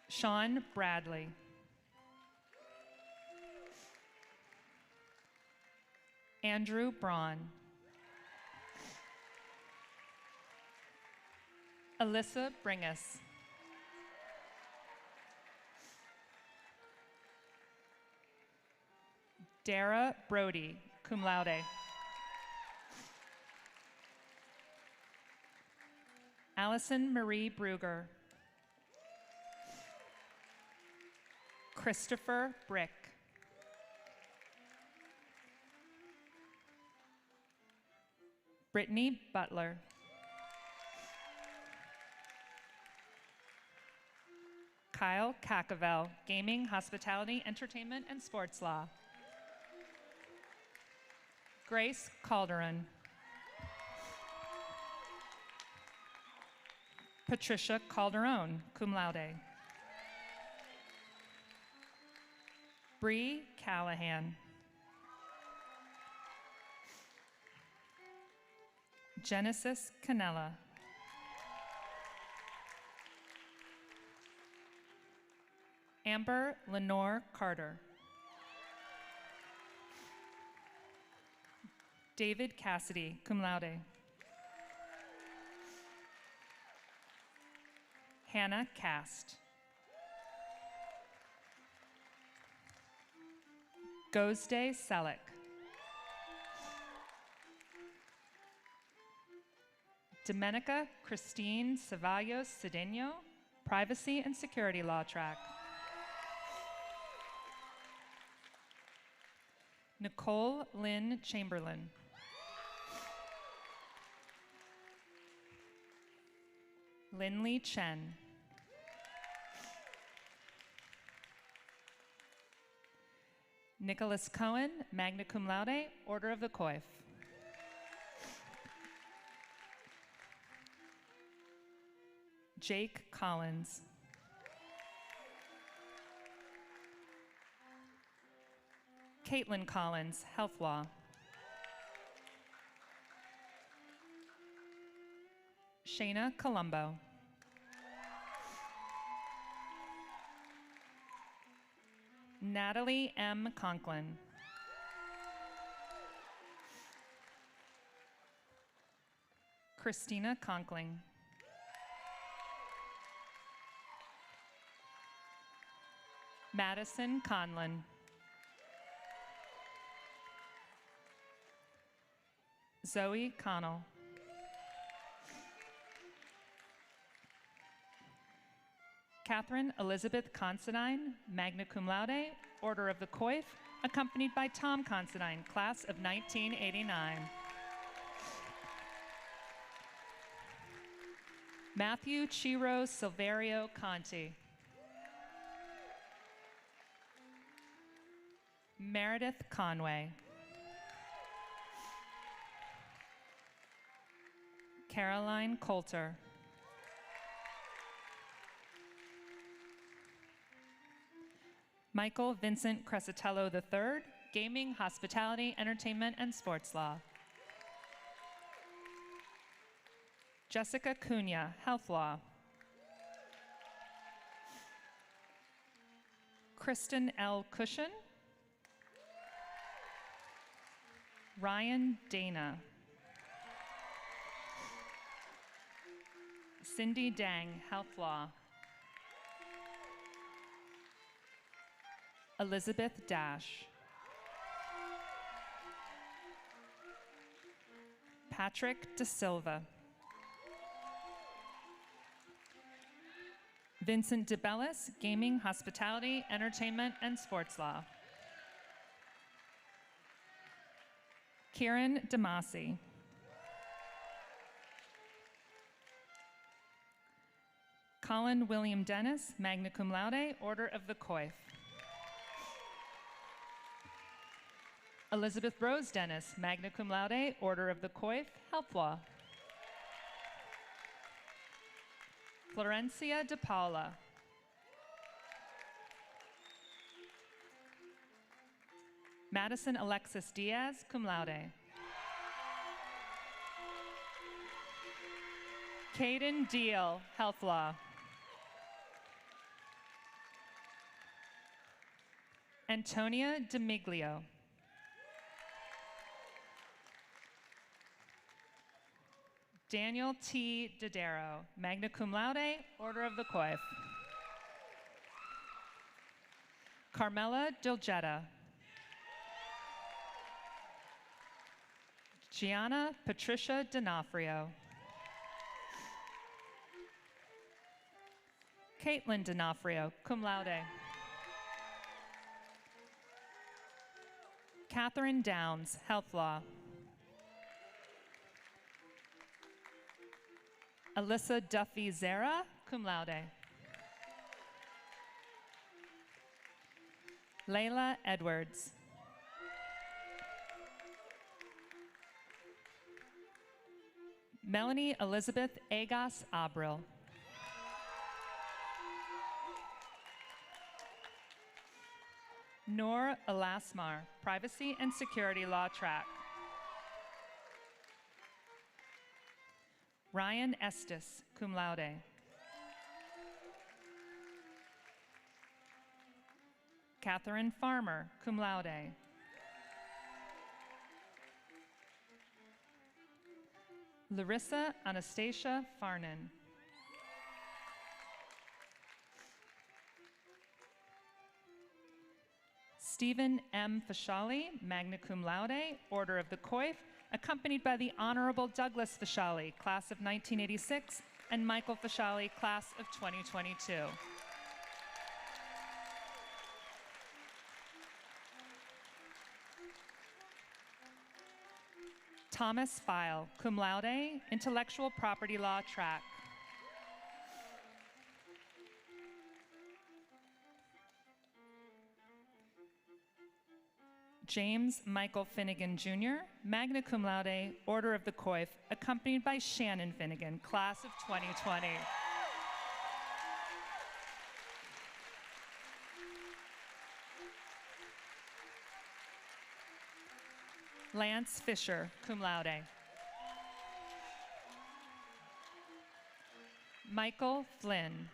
Sean Bradley. Andrew Braun. Alyssa Bringus. Dara Brody, cum laude. Allison Marie Bruger. Christopher Brick. Brittany Butler. Kyle Cacavel, Gaming, Hospitality, Entertainment, and Sports Law. Grace Calderon. Patricia Calderon, cum laude. Bree Callahan. Genesis Canella. Amber Lenore Carter. David Cassidy, cum laude. Hannah Cast. Gozde Selleck. Domenica Christine Cevallos Cedeno, Privacy and Security Law track. Nicole Lynn Chamberlain. Linley Chen. Nicholas Cohen, magna cum laude, Order of the Coif. Jake Collins. Caitlin Collins, Health Law. Shayna Colombo. Natalie M. Conklin. Christina Conkling. Madison Conlon. Zoe Connell. Catherine Elizabeth Considine, magna cum laude, Order of the Coif, accompanied by Tom Considine, class of 1989. Matthew Chiro Silverio Conti. Meredith Conway. Caroline Coulter. Michael Vincent Crescitello III, Gaming, Hospitality, Entertainment, and Sports Law. Jessica Cunha, Health Law. Kristen L. Cushion. Ryan Dana. Cindy Dang, Health Law. Elizabeth Dash. Patrick De Silva. Vincent DeBellis, Gaming, Hospitality, Entertainment, and Sports Law. Kieran DeMasi. Colin William Dennis, magna cum laude, Order of the Coif. Elizabeth Rose Dennis, magna cum laude, Order of the Coif, Health Law. Florencia De Paula. Madison Alexis Diaz, cum laude. Caden Deal, Health Law. Antonia DeMiglio. Daniel T. Dodaro, magna cum laude, Order of the Coif. Carmela Dilgetta. Gianna Patricia D'Onofrio. Caitlin D'Onofrio, cum laude. Catherine Downs, Health Law. Alyssa Duffy Zera, cum laude. Layla Edwards. Melanie Elizabeth Agas Abril. Noor Alasmar, Privacy and Security Law Track. Ryan Estes, cum laude. Catherine Farmer, cum laude. Larissa Anastasia Farnan. Stephen M. Fashali, magna cum laude, Order of the Coif, accompanied by the Honorable Douglas Fashali, class of 1986, and Michael Fashali, class of 2022. Thomas File, cum laude, Intellectual Property Law Track. James Michael Finnegan Jr., magna cum laude, Order of the Coif, accompanied by Shannon Finnegan, class of 2020. Lance Fisher, cum laude. Michael Flynn.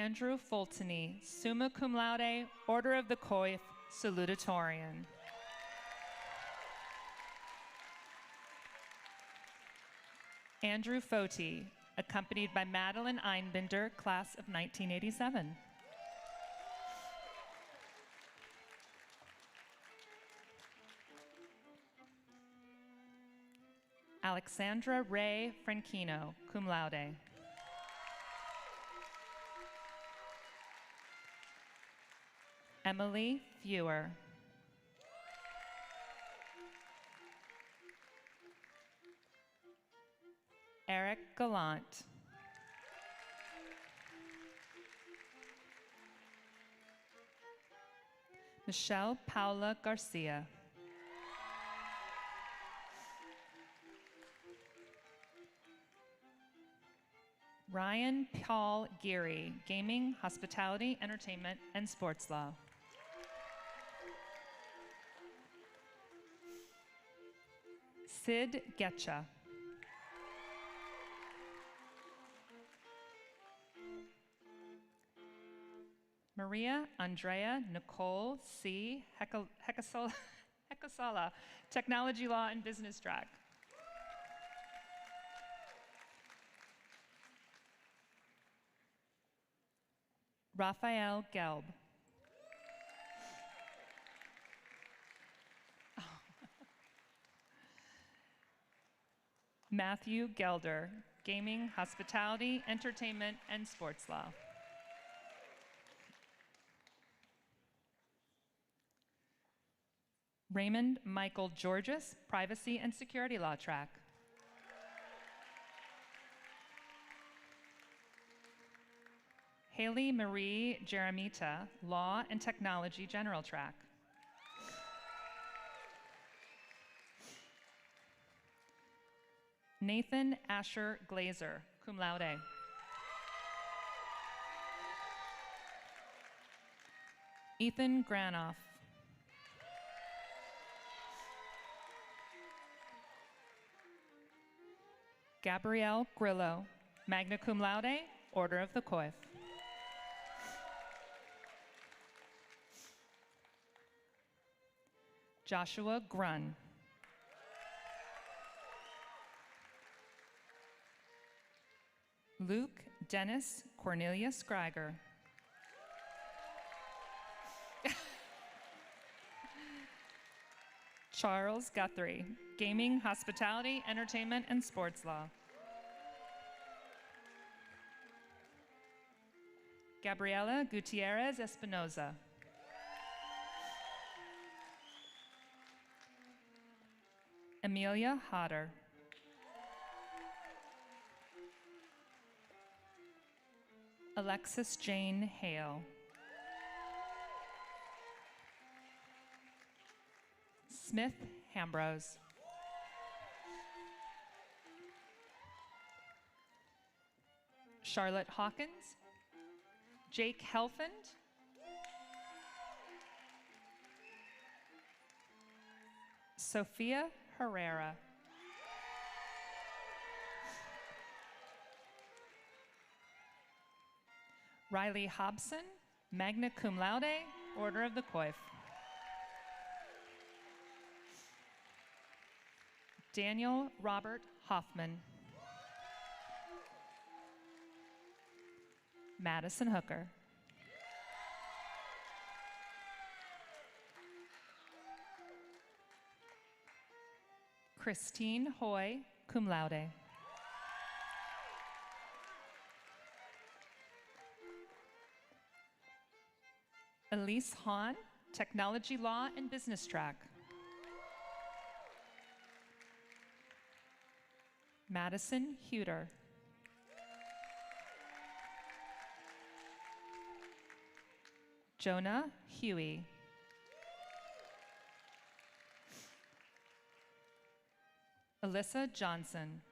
Andrew Fultony, summa cum laude, Order of the Coif, salutatorian. Andrew Foti, accompanied by Madeline Einbinder, class of 1987. Alexandra Ray Franchino, cum laude. Emily Fewer. Eric Gallant. Michelle Paula Garcia. Ryan Paul Geary, Gaming, Hospitality, Entertainment, and Sports Law. Sid Getcha. Maria Andrea Nicole C. Hecasala, Technology Law and Business Track. Raphael Gelb. Matthew Gelder, Gaming, Hospitality, Entertainment, and Sports Law. Raymond Michael Georges, Privacy and Security Law Track. Haley Marie Jeremita, Law and Technology General Track. Nathan Asher Glazer, cum laude. Ethan Granoff. Gabrielle Grillo, magna cum laude, Order of the Coif. Joshua Grun. Luke Dennis Cornelius Greiger. Charles Guthrie, Gaming, Hospitality, Entertainment, and Sports Law. Gabriela Gutierrez Espinoza. Amelia Hodder. Alexis Jane Hale. Smith Hambrose. Charlotte Hawkins. Jake Helfand. Sophia Herrera. Riley Hobson, magna cum laude, Order of the Coif. Daniel Robert Hoffman. Madison Hooker. Christine Hoy, cum laude. Elise Hahn, Technology Law and Business Track. Madison Huter. Jonah Huey. Alyssa Johnson.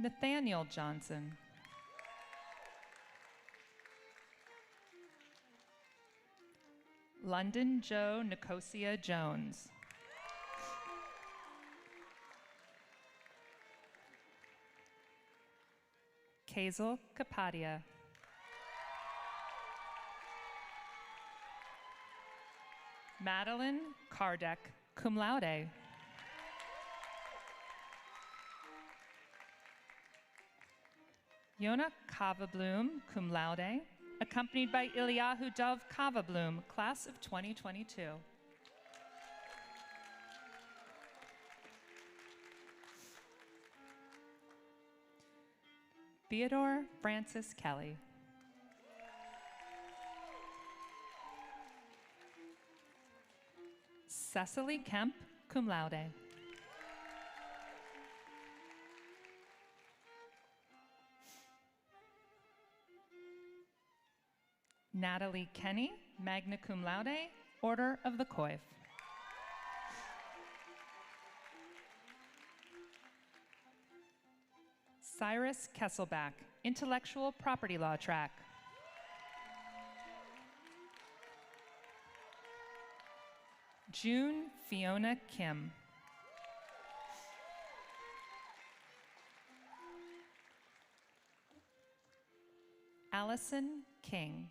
Nathaniel Johnson. London Joe Nicosia Jones. Hazel Kapadia. Madeline Kardec, cum laude. Yona Kavabloom, cum laude, accompanied by Ilyahu Dov Kavabloom, class of 2022. Theodore Francis Kelly. Cecily Kemp, cum laude. Natalie Kenny, magna cum laude, Order of the Coif. Cyrus Kesselback, intellectual property law track. June Fiona Kim. Allison King.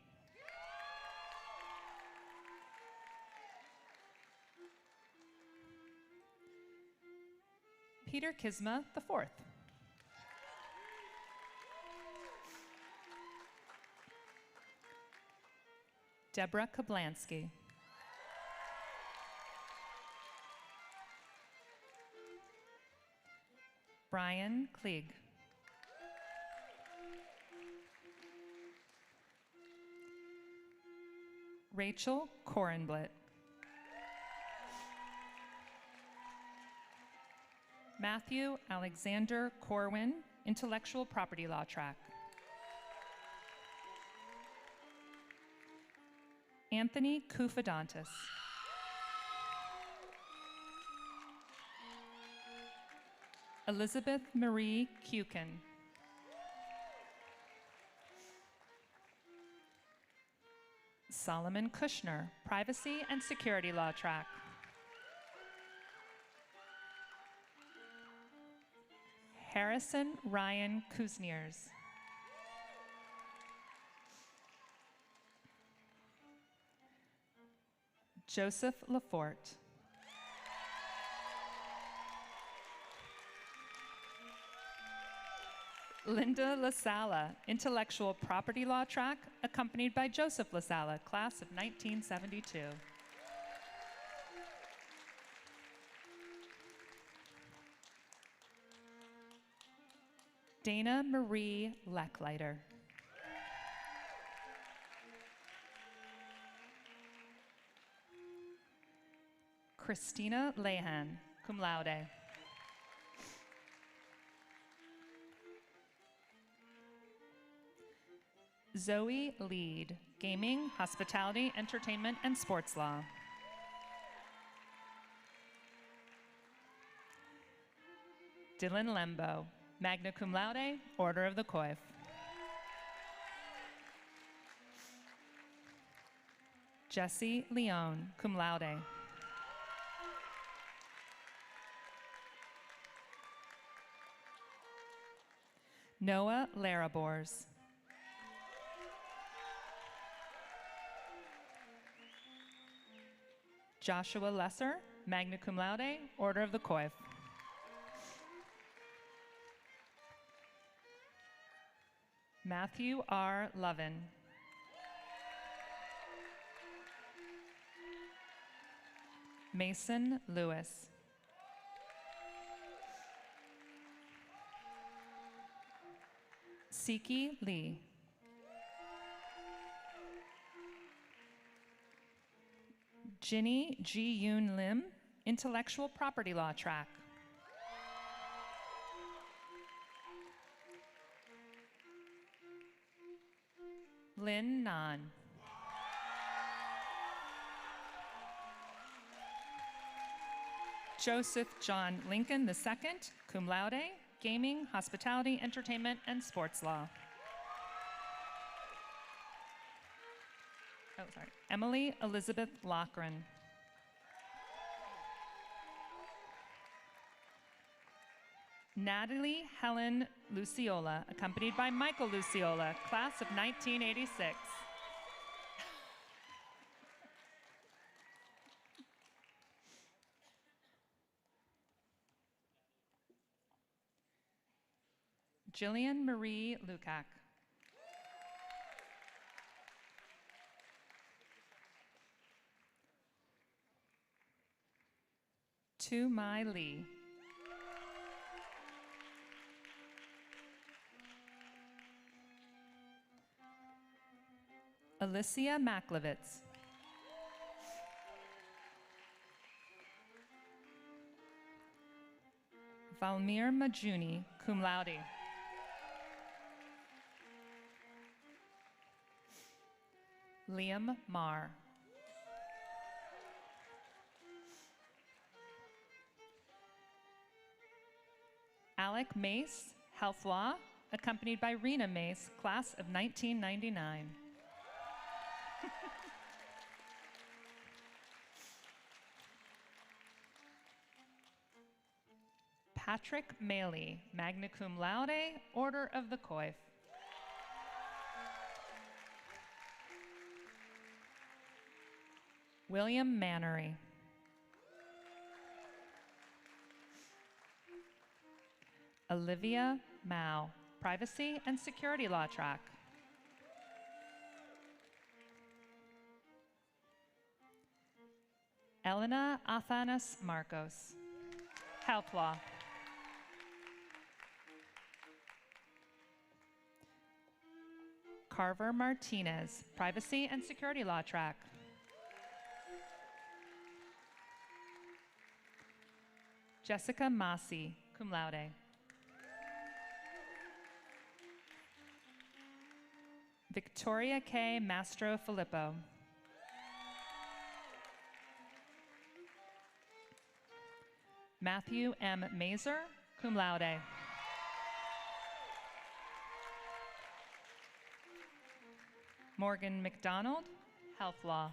Peter Kisma IV. Deborah Kablansky. Brian Klieg. Rachel Korenblit. Matthew Alexander Corwin, intellectual property law track. Anthony Kufadontis. Elizabeth Marie Kukin. Solomon Kushner, privacy and security law track. Harrison Ryan Kuzniers. Joseph Lafort. Linda LaSala, intellectual property law track, accompanied by Joseph LaSala, class of 1972. Dana Marie Leckleiter. Christina Lehan, cum laude. Zoe Lead, gaming, hospitality, entertainment, and sports law. Dylan Lembo, magna cum laude, Order of the Coif. Jesse Leone, cum laude. Noah Larabors. Joshua Lesser, magna cum laude, Order of the Coif. Matthew R. Lovin. Mason Lewis. Siki Lee. Ginny Ji Yoon Lim, intellectual property law track. Lynn Nan. Joseph John Lincoln II, cum laude, gaming, hospitality, entertainment, and sports law. Oh, sorry. Emily Elizabeth Lochran. Natalie Helen Luciola, accompanied by Michael Luciola, class of 1986. Jillian Marie Lukac. Tu Mai Lee. Alicia Maklovitz. Valmir Majuni, cum laude. Liam Marr. Alec Mace, Health Law, accompanied by Rena Mace, class of 1999. Patrick Maley, magna cum laude, Order of the Coif. William Mannery. Olivia Mao, Privacy and Security Law Track. Elena Athanas Marcos, Health Law. Carver Martinez, Privacy and Security Law Track. Jessica Masi, cum laude. Victoria K. Mastro Filippo. Matthew M. Mazer, cum laude. Morgan McDonald, Health Law.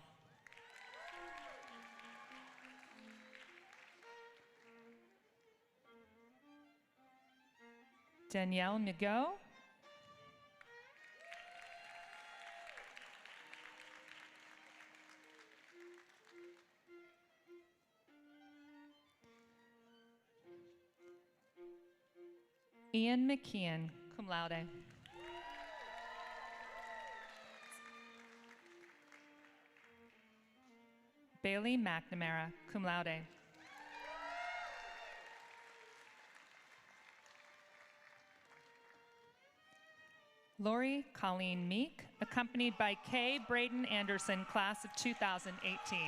Danielle Migaud. Ian McKeon, cum laude. Bailey McNamara, cum laude. Lori Colleen Meek, accompanied by Kay Braden Anderson, class of 2018.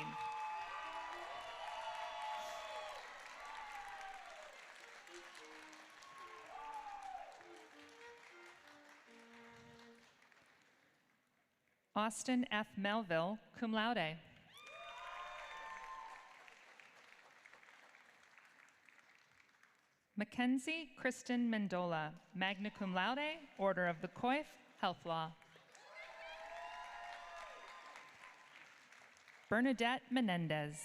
Austin F. Melville, cum laude. Mackenzie Kristen Mendola, magna cum laude, Order of the Coif, Health Law. Bernadette Menendez.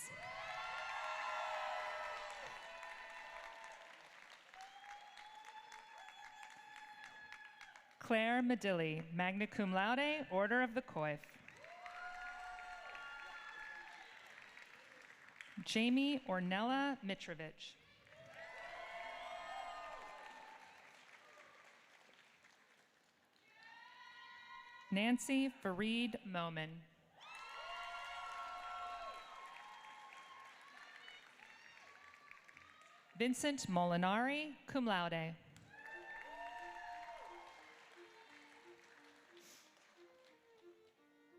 Claire Medilli, magna cum laude, Order of the Coif. Jamie Ornella Mitrovich. Nancy Fareed Momin. Vincent Molinari, cum laude.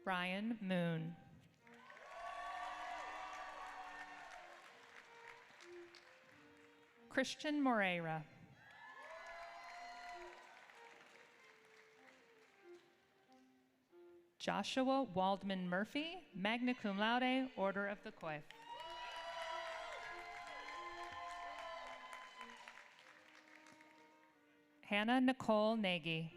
Brian Moon. Christian Moreira. Joshua Waldman Murphy, magna cum laude, Order of the Coif. Hannah Nicole Nagy.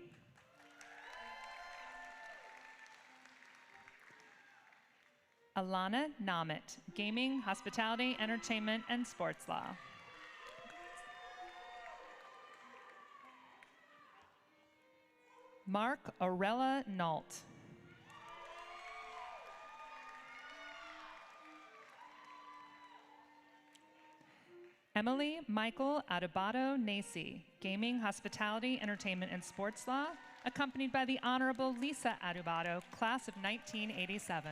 Alana Namit, Gaming, Hospitality, Entertainment, and Sports Law. Mark Orella Nault. Emily Michael Adebato Nacy, Gaming, Hospitality, Entertainment, and Sports Law, accompanied by the Honorable Lisa Adebato, class of 1987.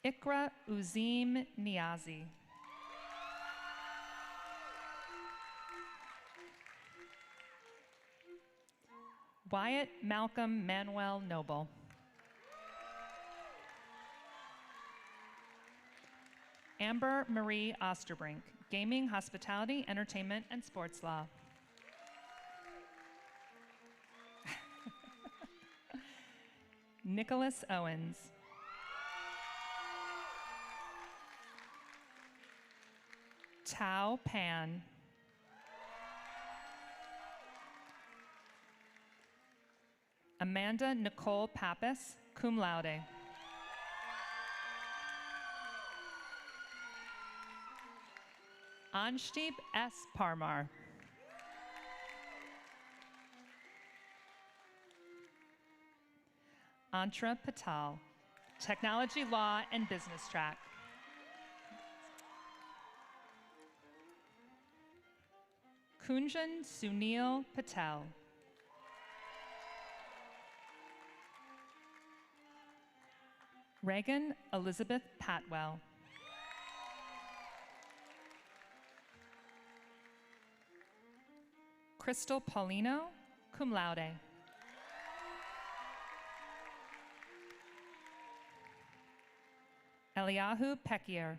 Ikra Uzim Niazi. Wyatt Malcolm Manuel Noble. Amber Marie Osterbrink, Gaming, Hospitality, Entertainment, and Sports Law. Nicholas Owens. Tao Pan. Amanda Nicole Pappas, cum laude. Anshdeep S. Parmar. Antra Patel, Technology Law and Business Track. Kunjan Sunil Patel. Reagan Elizabeth Patwell. Crystal Paulino, cum laude. Eliyahu Pekier.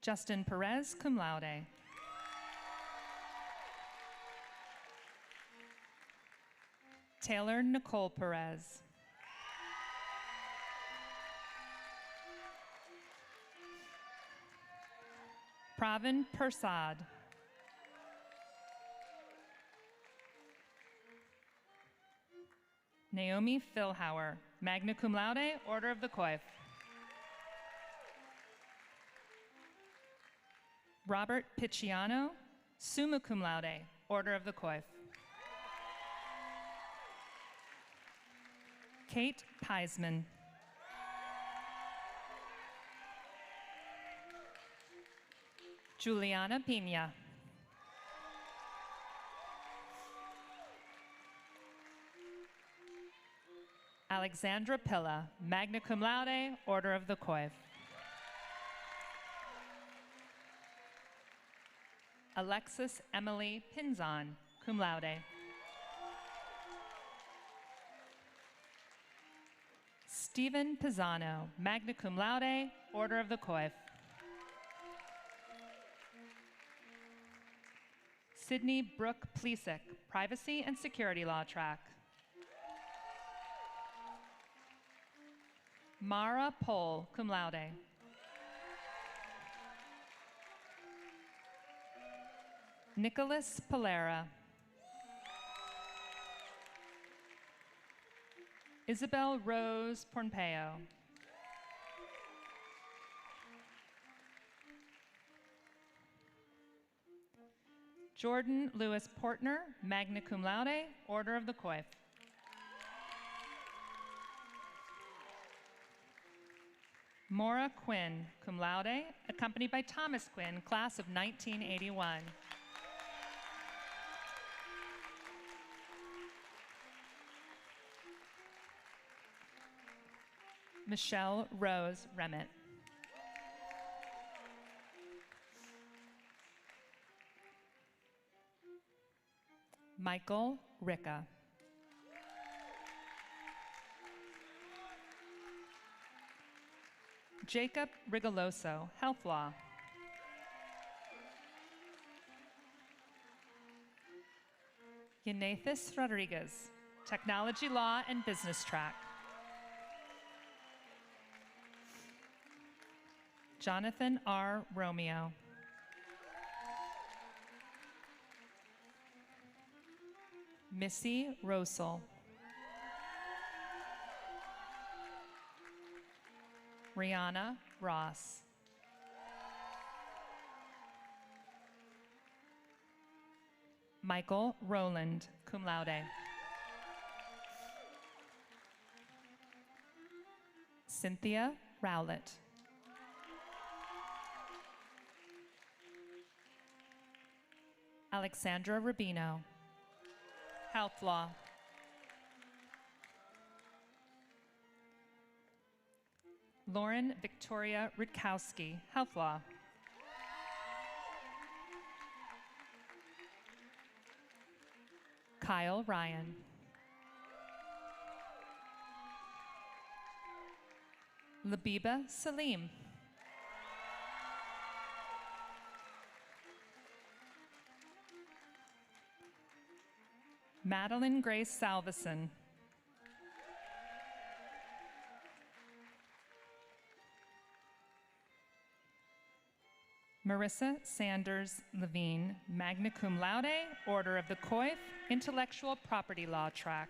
Justin Perez, cum laude. Taylor Nicole Perez. Pravin Persad. Naomi Philhauer, magna cum laude, Order of the Coif. Robert Picciano, summa cum laude, Order of the Coif. Kate Peisman. Juliana Pina. Alexandra Pilla, magna cum laude, Order of the Coif. Alexis Emily Pinzon, cum laude. Stephen Pisano, magna cum laude, Order of the Coif. Sydney Brooke Plesick, Privacy and Security Law Track. Mara Pohl, cum laude. Nicholas Palera. Isabel Rose Pornpeo. Jordan Lewis Portner, magna cum laude, Order of the Coif. Maura Quinn, cum laude, accompanied by Thomas Quinn, class of 1981. Michelle Rose Remmett. Michael Ricca. Jacob Rigoloso, Health Law. Yanethis Rodriguez, Technology Law and Business Track. Jonathan R. Romeo. Missy Rosel. Rihanna Ross. Michael Rowland, cum laude. Cynthia Rowlett. Alexandra Rubino, health law. Lauren Victoria Rutkowski, health law. Kyle Ryan. Labiba Salim. Madeline Grace Salveson. Marissa Sanders Levine, magna cum laude, Order of the Coif, Intellectual Property Law track.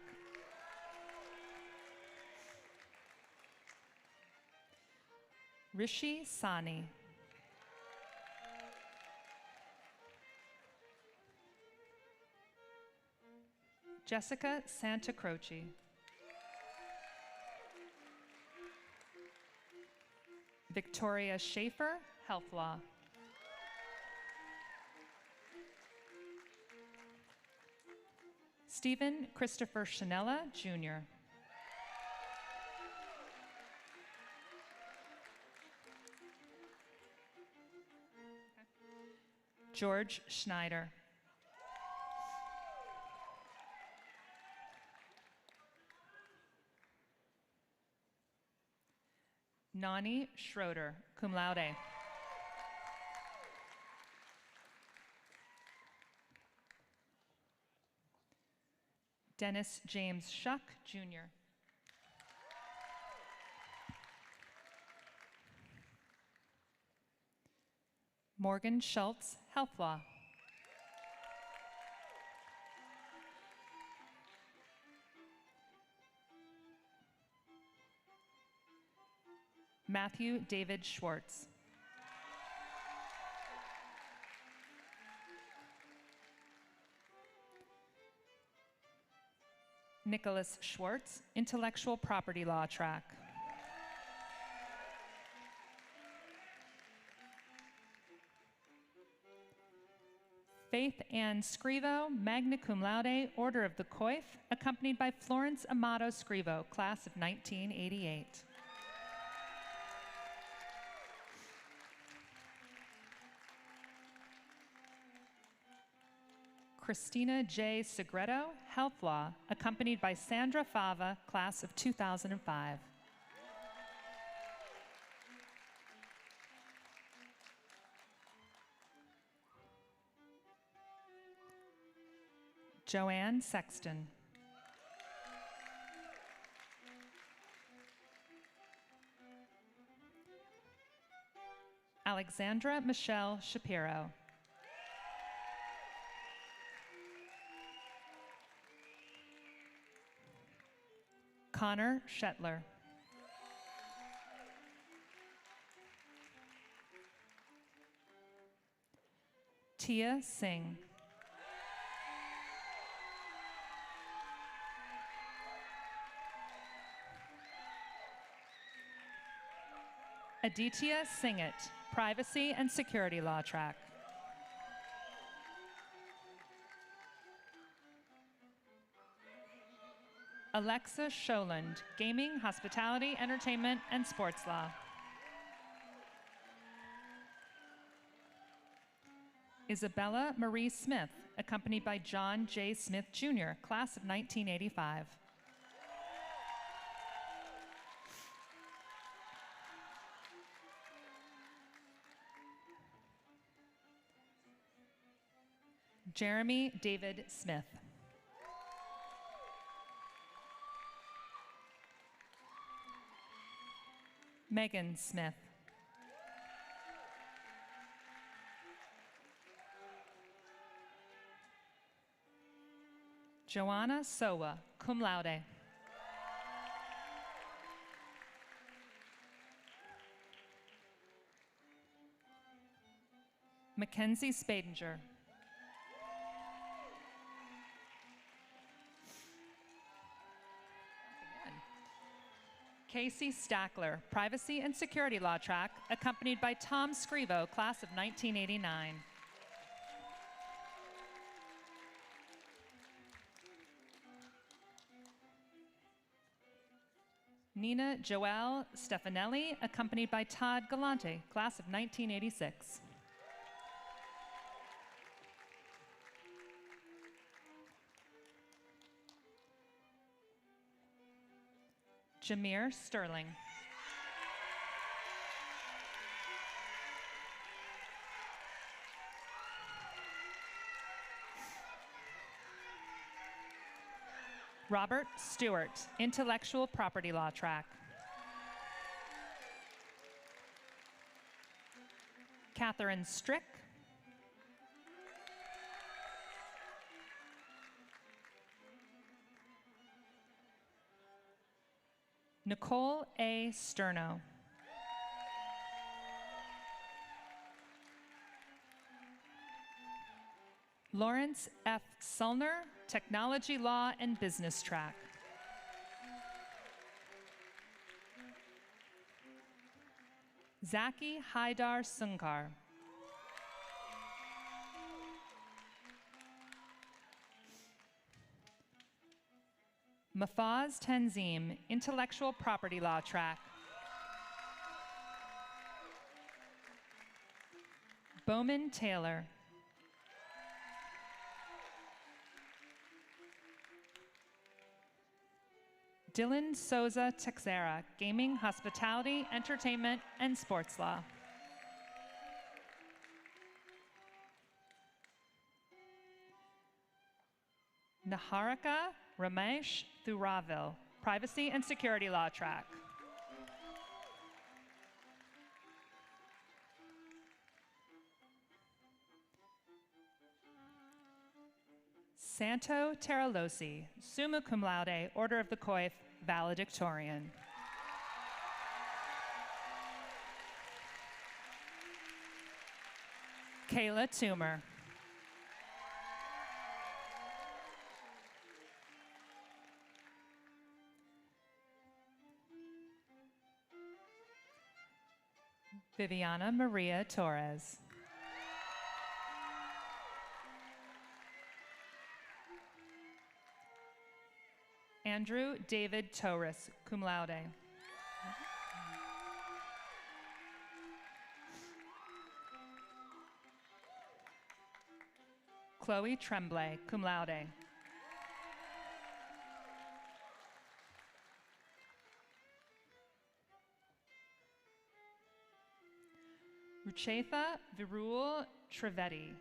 Rishi Sani. Jessica Santa Croce. Victoria Schaefer, health law. Stephen Christopher Chanella, Jr. George Schneider. Nani Schroeder, cum laude. Dennis James Shuck, Jr. Morgan Schultz, health law. Matthew David Schwartz. Nicholas Schwartz, Intellectual Property Law track. Faith Ann Scrivo, magna cum laude, Order of the Coif, accompanied by Florence Amato Scrivo, class of 1988. Christina J. Segreto, health law, accompanied by Sandra Fava, class of 2005. Joanne Sexton. Alexandra Michelle Shapiro. Connor Shetler. Tia Singh. Aditya Singhat, Privacy and Security Law track. Alexa Sholand, Gaming, Hospitality, Entertainment, and Sports Law. Isabella Marie Smith, accompanied by John J. Smith, Jr., class of 1985. Jeremy David Smith. Megan Smith. Joanna Sowa, cum laude. Mackenzie Spadinger. Casey Stackler, Privacy and Security Law track, accompanied by Tom Scrivo, class of 1989. Nina Joelle Stefanelli, accompanied by Todd Galante, class of 1986. Jameer Sterling. Robert Stewart, Intellectual Property Law track. Catherine Strick. Nicole A. Sterno. Lawrence F. Sulner, Technology Law and Business track. Zaki Haidar Sunkar. Mafaz Tanzim, Intellectual Property Law track. Bowman Taylor. Dylan Souza Texera, Gaming, Hospitality, Entertainment, and Sports Law. Naharika Ramesh Thuravil, Privacy and Security Law track. Santo Terralosi, summa cum laude, Order of the Coif, valedictorian. Kayla Toomer. Viviana Maria Torres. Andrew David Torres, cum laude. Chloe Tremblay, cum laude. Ruchetha Virul Trivedi.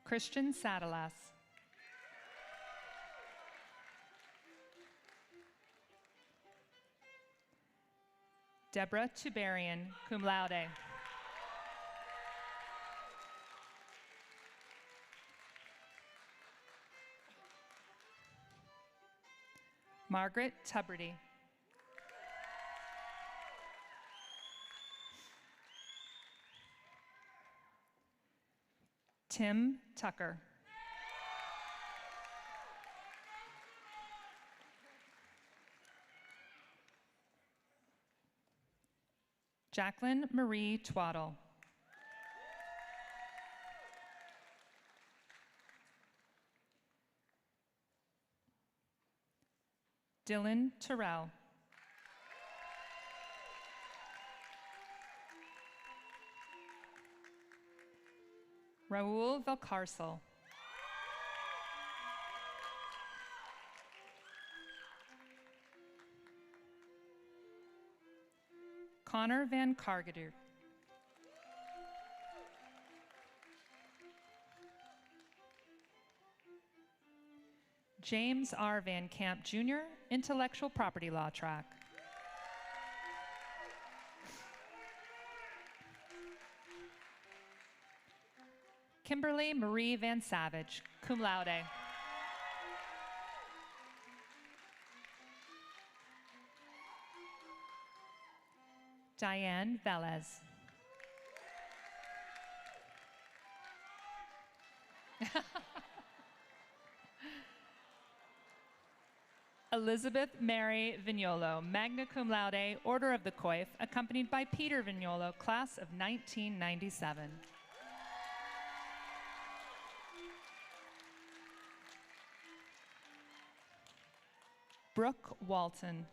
Christian Sadalas. Deborah Tuberian, cum laude. Margaret Tuberty. Tim Tucker. Jacqueline Marie Twaddle. Dylan Terrell. Raul Valcarcel. Connor Van Cargader. James R. Van Camp Jr., Intellectual Property Law track. Kimberly Marie Van Savage, cum laude. Diane Velez. Elizabeth Mary Vignolo, magna cum laude, Order of the Coif, accompanied by Peter Vignolo, class of 1997. Brooke Walton.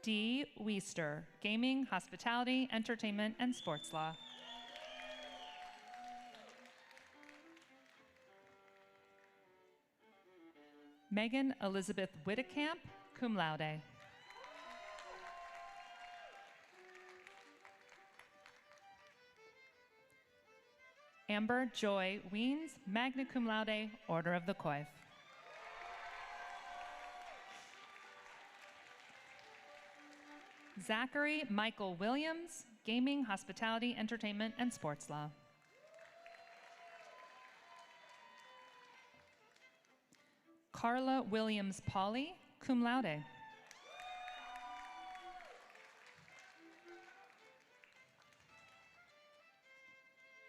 Dee Weister, Gaming, Hospitality, Entertainment, and Sports Law. Megan Elizabeth Whittekamp, cum laude. Amber Joy Weens, magna cum laude, Order of the Coif. Zachary Michael Williams, Gaming, Hospitality, Entertainment, and Sports Law. Carla Williams Pauley, cum laude.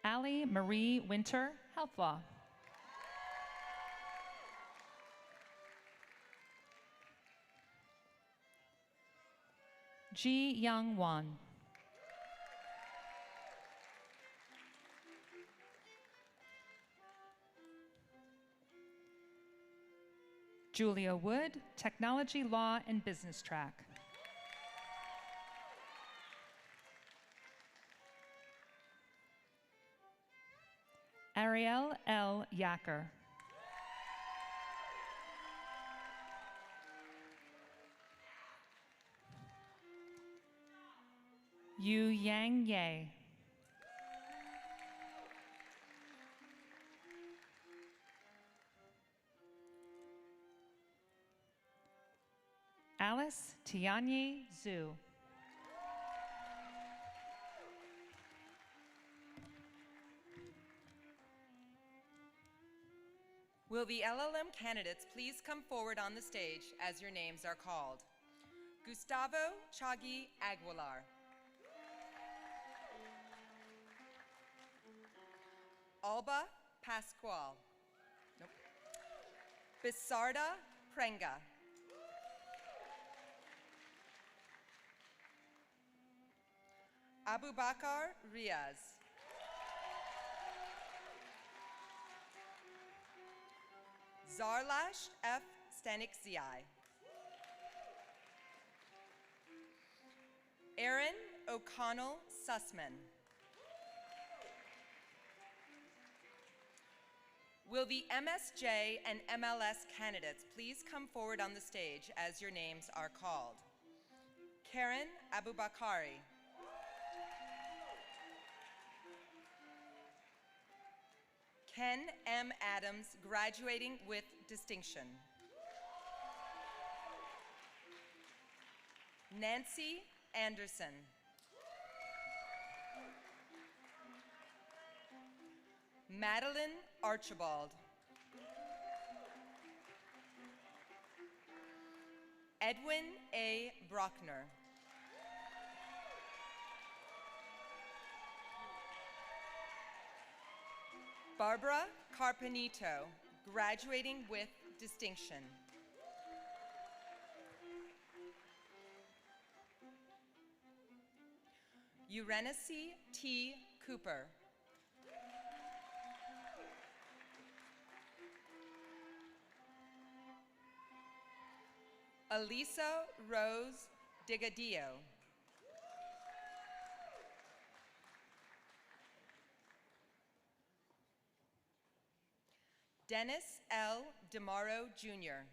Allie Marie Winter, Health Law. Ji Young Wan. Julia Wood, Technology, Law, and Business Track. Ariel L. Yacker. Yu Yang Ye. Alice Tianyi Zhu. Will the LLM candidates please come forward on the stage as your names are called? Gustavo Chagui Aguilar. Alba Pascual. Nope. Bisarda Prenga. Abubakar Riaz. Zarlash F. Stanikziai. Aaron O'Connell Sussman. Will the MSJ and MLS candidates please come forward on the stage as your names are called? Karen Abubakari. Ken M. Adams, graduating with distinction. Nancy Anderson. Madeline Archibald. Edwin A. Brockner. Barbara Carpenito, graduating with distinction. Eurenacy T. Cooper. Elisa Rose Digadillo. Dennis L. DeMauro, Jr.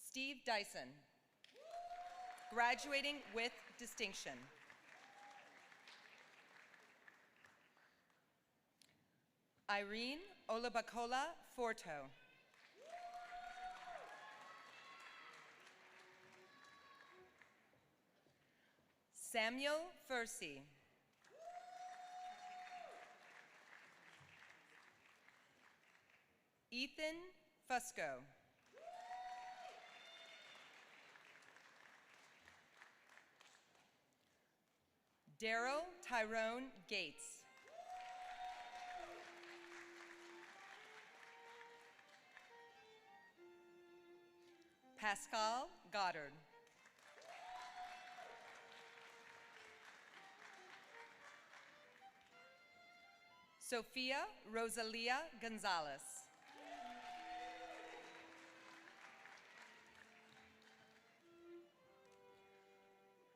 Steve Dyson, graduating with distinction. Irene Olabakola Forto. Samuel Fursey. Ethan Fusco. Daryl Tyrone Gates. Pascal Goddard. Sophia Rosalia Gonzalez.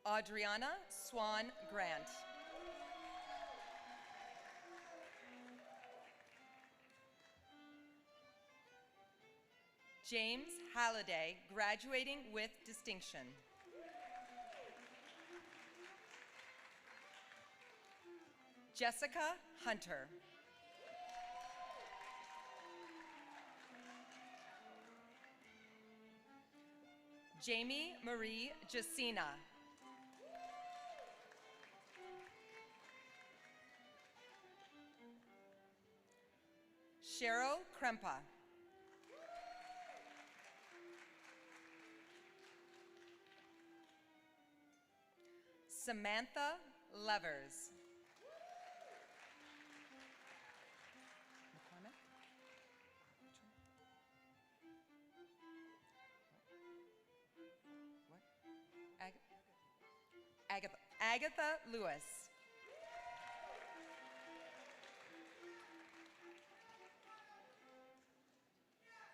Adriana Swan Grant. James Halliday, graduating with distinction. Jessica Hunter. Jamie Marie Jacina. Cheryl Krempa. Samantha Levers. Agatha Lewis.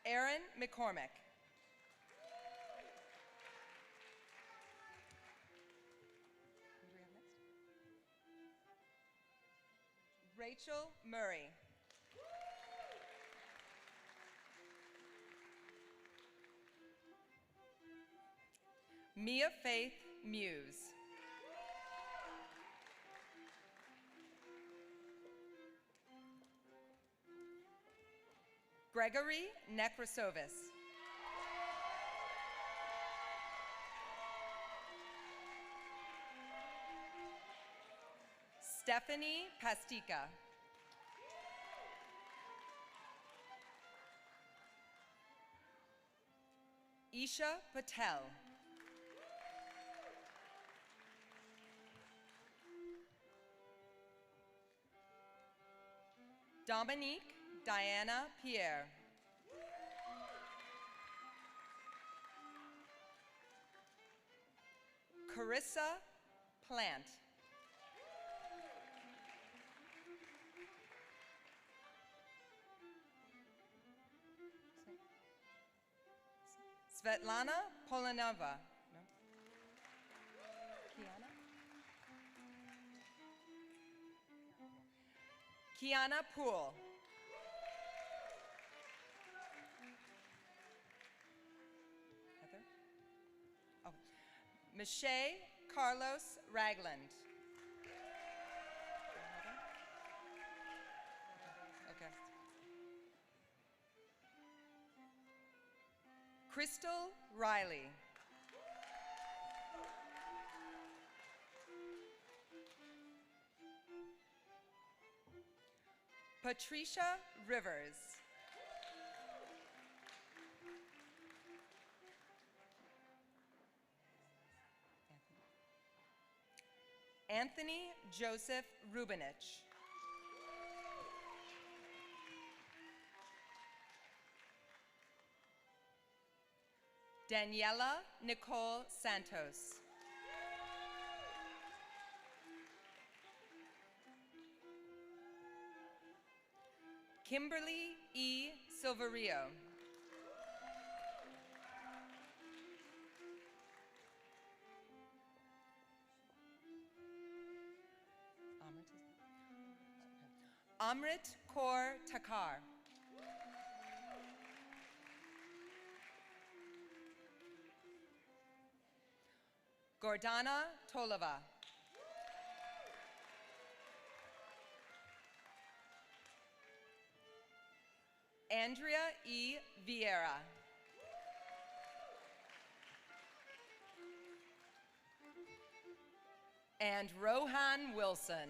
Aaron McCormick. Who do we have next? Rachel Murray. Mia Faith Muse. Gregory Nekrasovis. Stephanie Pastica. Isha Patel. Dominique Diana Pierre. Carissa Plant. Svetlana Polanova. No? Kiana Poole. Heather? Oh. Michelle Carlos Ragland. Okay. Crystal Riley. Patricia Rivers. Anthony Joseph Rubinich. Daniela Nicole Santos. Kimberly E. Silverio. Amrit Kaur Takar. Gordana Tolova. Andrea E. Vieira. and Rohan Wilson.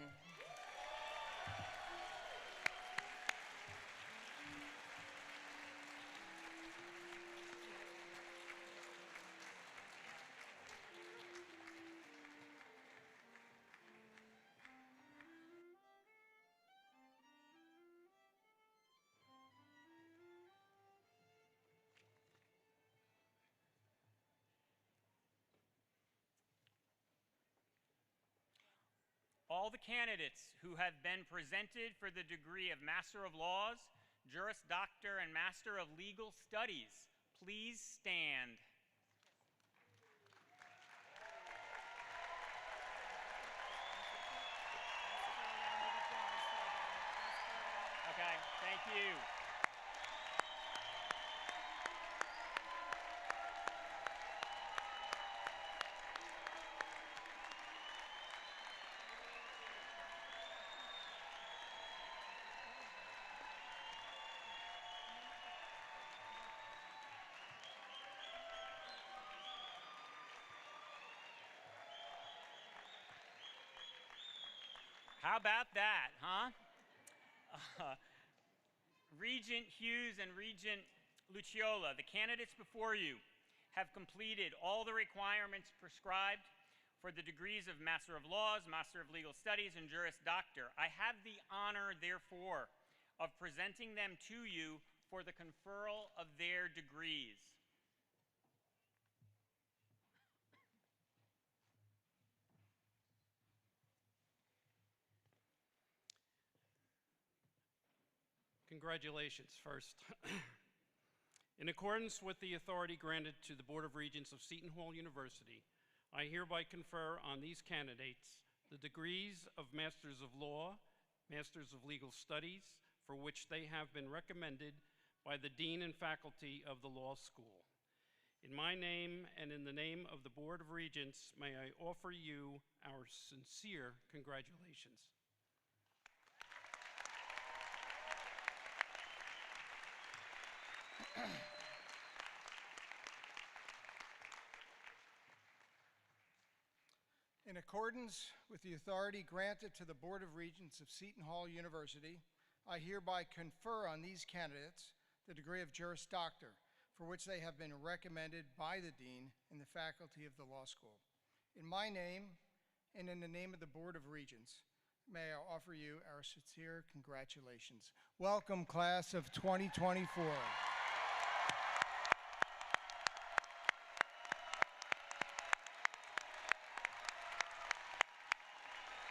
All the candidates who have been presented for the degree of Master of Laws, Juris Doctor, and Master of Legal Studies, please stand. Okay, thank you. How about that, huh? Regent Hughes and Regent Luciola, the candidates before you have completed all the requirements prescribed for the degrees of Master of Laws, Master of Legal Studies, and Juris Doctor. I have the honor, therefore, of presenting them to you for the conferral of their degrees. Congratulations first. In accordance with the authority granted to the Board of Regents of Seton Hall University, I hereby confer on these candidates the degrees of Masters of Law, Masters of Legal Studies, for which they have been recommended by the Dean and faculty of the law school. In my name and in the name of the Board of Regents, may I offer you our sincere congratulations. In accordance with the authority granted to the Board of Regents of Seton Hall University, I hereby confer on these candidates the degree of Juris Doctor, for which they have been recommended by the Dean and the faculty of the law school. In my name and in the name of the Board of Regents, may I offer you our sincere congratulations. Welcome, class of 2024.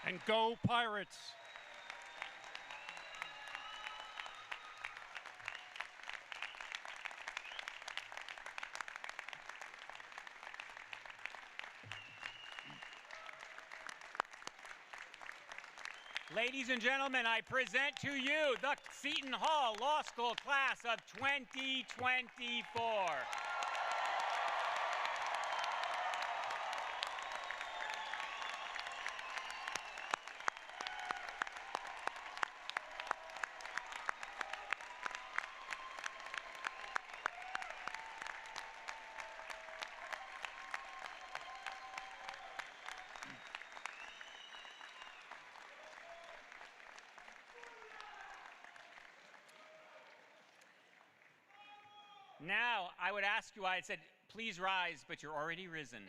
And go Pirates! Ladies and gentlemen, I present to you the Seton Hall Law School class of 2024. Now, I would ask you, I had said, please rise, but you're already risen.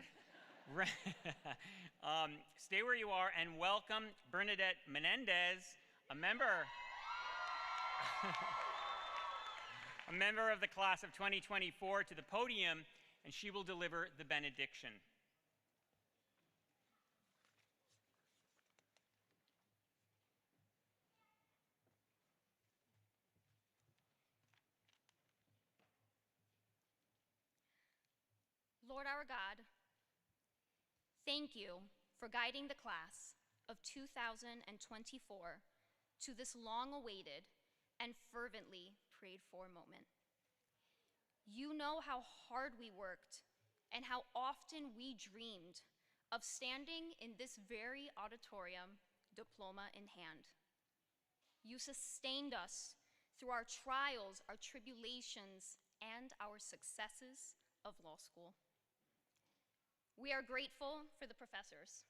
Stay where you are and welcome Bernadette Menendez, a member of the class of 2024, to the podium, and she will deliver the benediction. Lord our God, thank you for guiding the class of 2024 to this long-awaited and fervently prayed-for moment. You know how hard we worked and how often we dreamed of standing in this very auditorium, diploma in hand. You sustained us through our trials, our tribulations, and our successes of law school. We are grateful for the professors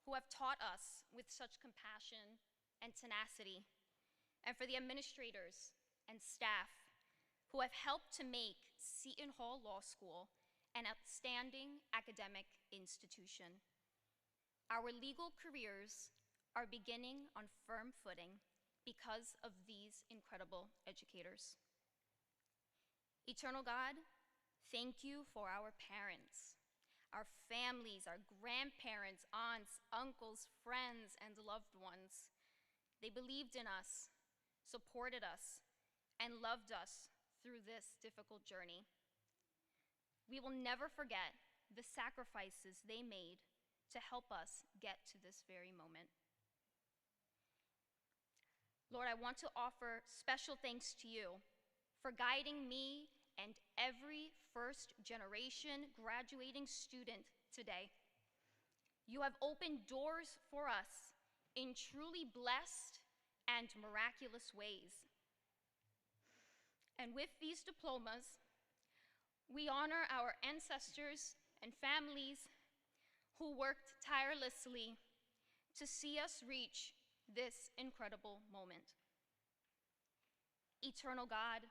who have taught us with such compassion and tenacity, and for the administrators and staff who have helped to make Seton Hall Law School an outstanding academic institution. Our legal careers are beginning on firm footing because of these incredible educators. Eternal God, thank you for our parents, our families, our grandparents, aunts, uncles, friends, and loved ones. They believed in us, supported us, and loved us through this difficult journey. We will never forget the sacrifices they made to help us get to this very moment. Lord, I want to offer special thanks to you for guiding me and every first-generation graduating student today. You have opened doors for us in truly blessed and miraculous ways. And with these diplomas, we honor our ancestors and families who worked tirelessly to see us reach this incredible moment. Eternal God,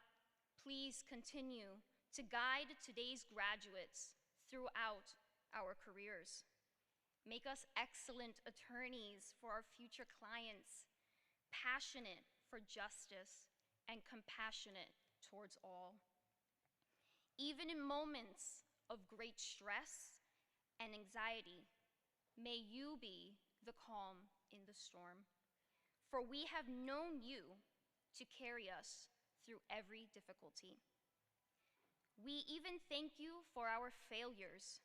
please continue to guide today's graduates throughout our careers. Make us excellent attorneys for our future clients, passionate for justice and compassionate towards all. Even in moments of great stress and anxiety, may you be the calm in the storm. For we have known you to carry us through every difficulty. We even thank you for our failures,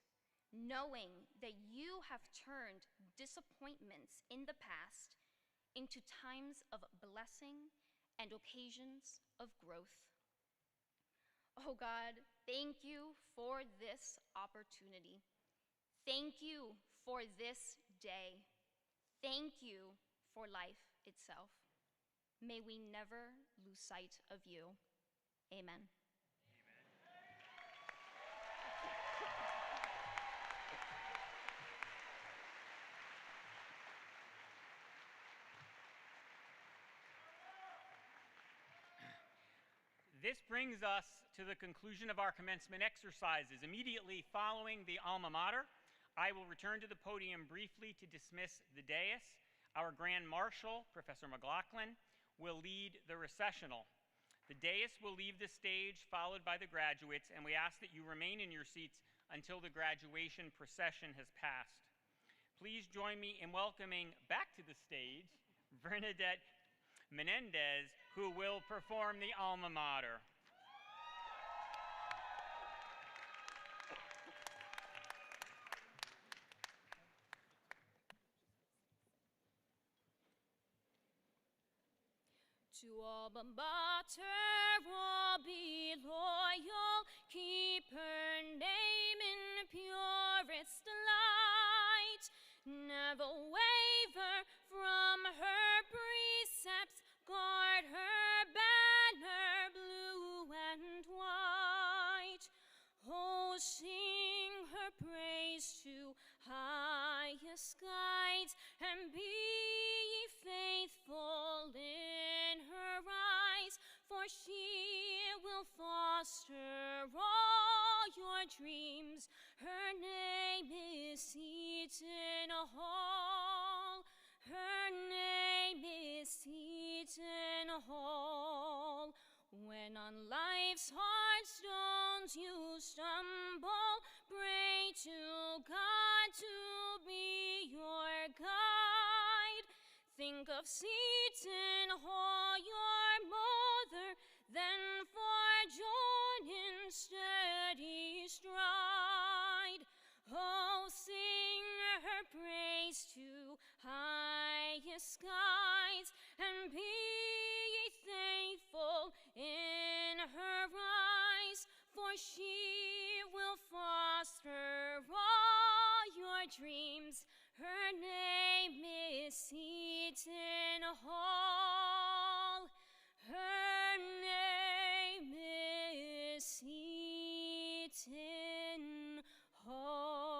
knowing that you have turned disappointments in the past into times of blessing and occasions of growth. Oh God, thank you for this opportunity. Thank you for this day. Thank you for life itself. May we never lose sight of you. Amen. This brings us to the conclusion of our commencement exercises. Immediately following the alma mater, I will return to the podium briefly to dismiss the dais. Our Grand Marshal, Professor McLaughlin, will lead the recessional. The dais will leave the stage, followed by the graduates, and we ask that you remain in your seats until the graduation procession has passed. Please join me in welcoming back to the stage Bernadette Menendez, who will perform the alma mater. To alma mater, all be loyal, keep her name in purest light, never waver from her precepts, guard her banner blue and white. Oh, sing her praise to highest skies, and be ye faithful in her eyes, for she will foster all your dreams. Her name is Seton Hall. Her name is Seton Hall. When on life's hard stones you stumble, pray to God to be your guide. Think of Seton Hall, your mother, then for joy in steady stride. Oh, sing her praise to highest skies, and be ye thankful in her eyes, for she will foster all your dreams. Her name is Seton Hall. Her name is Seton Hall.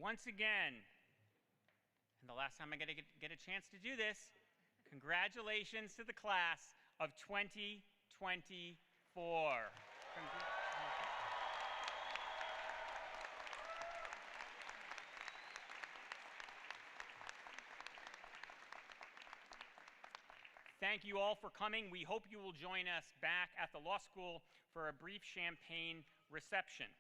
once again, and the last time I'm going to get a chance to do this, congratulations to the class of 2024. Thank you all for coming. We hope you will join us back at the law school for a brief champagne reception.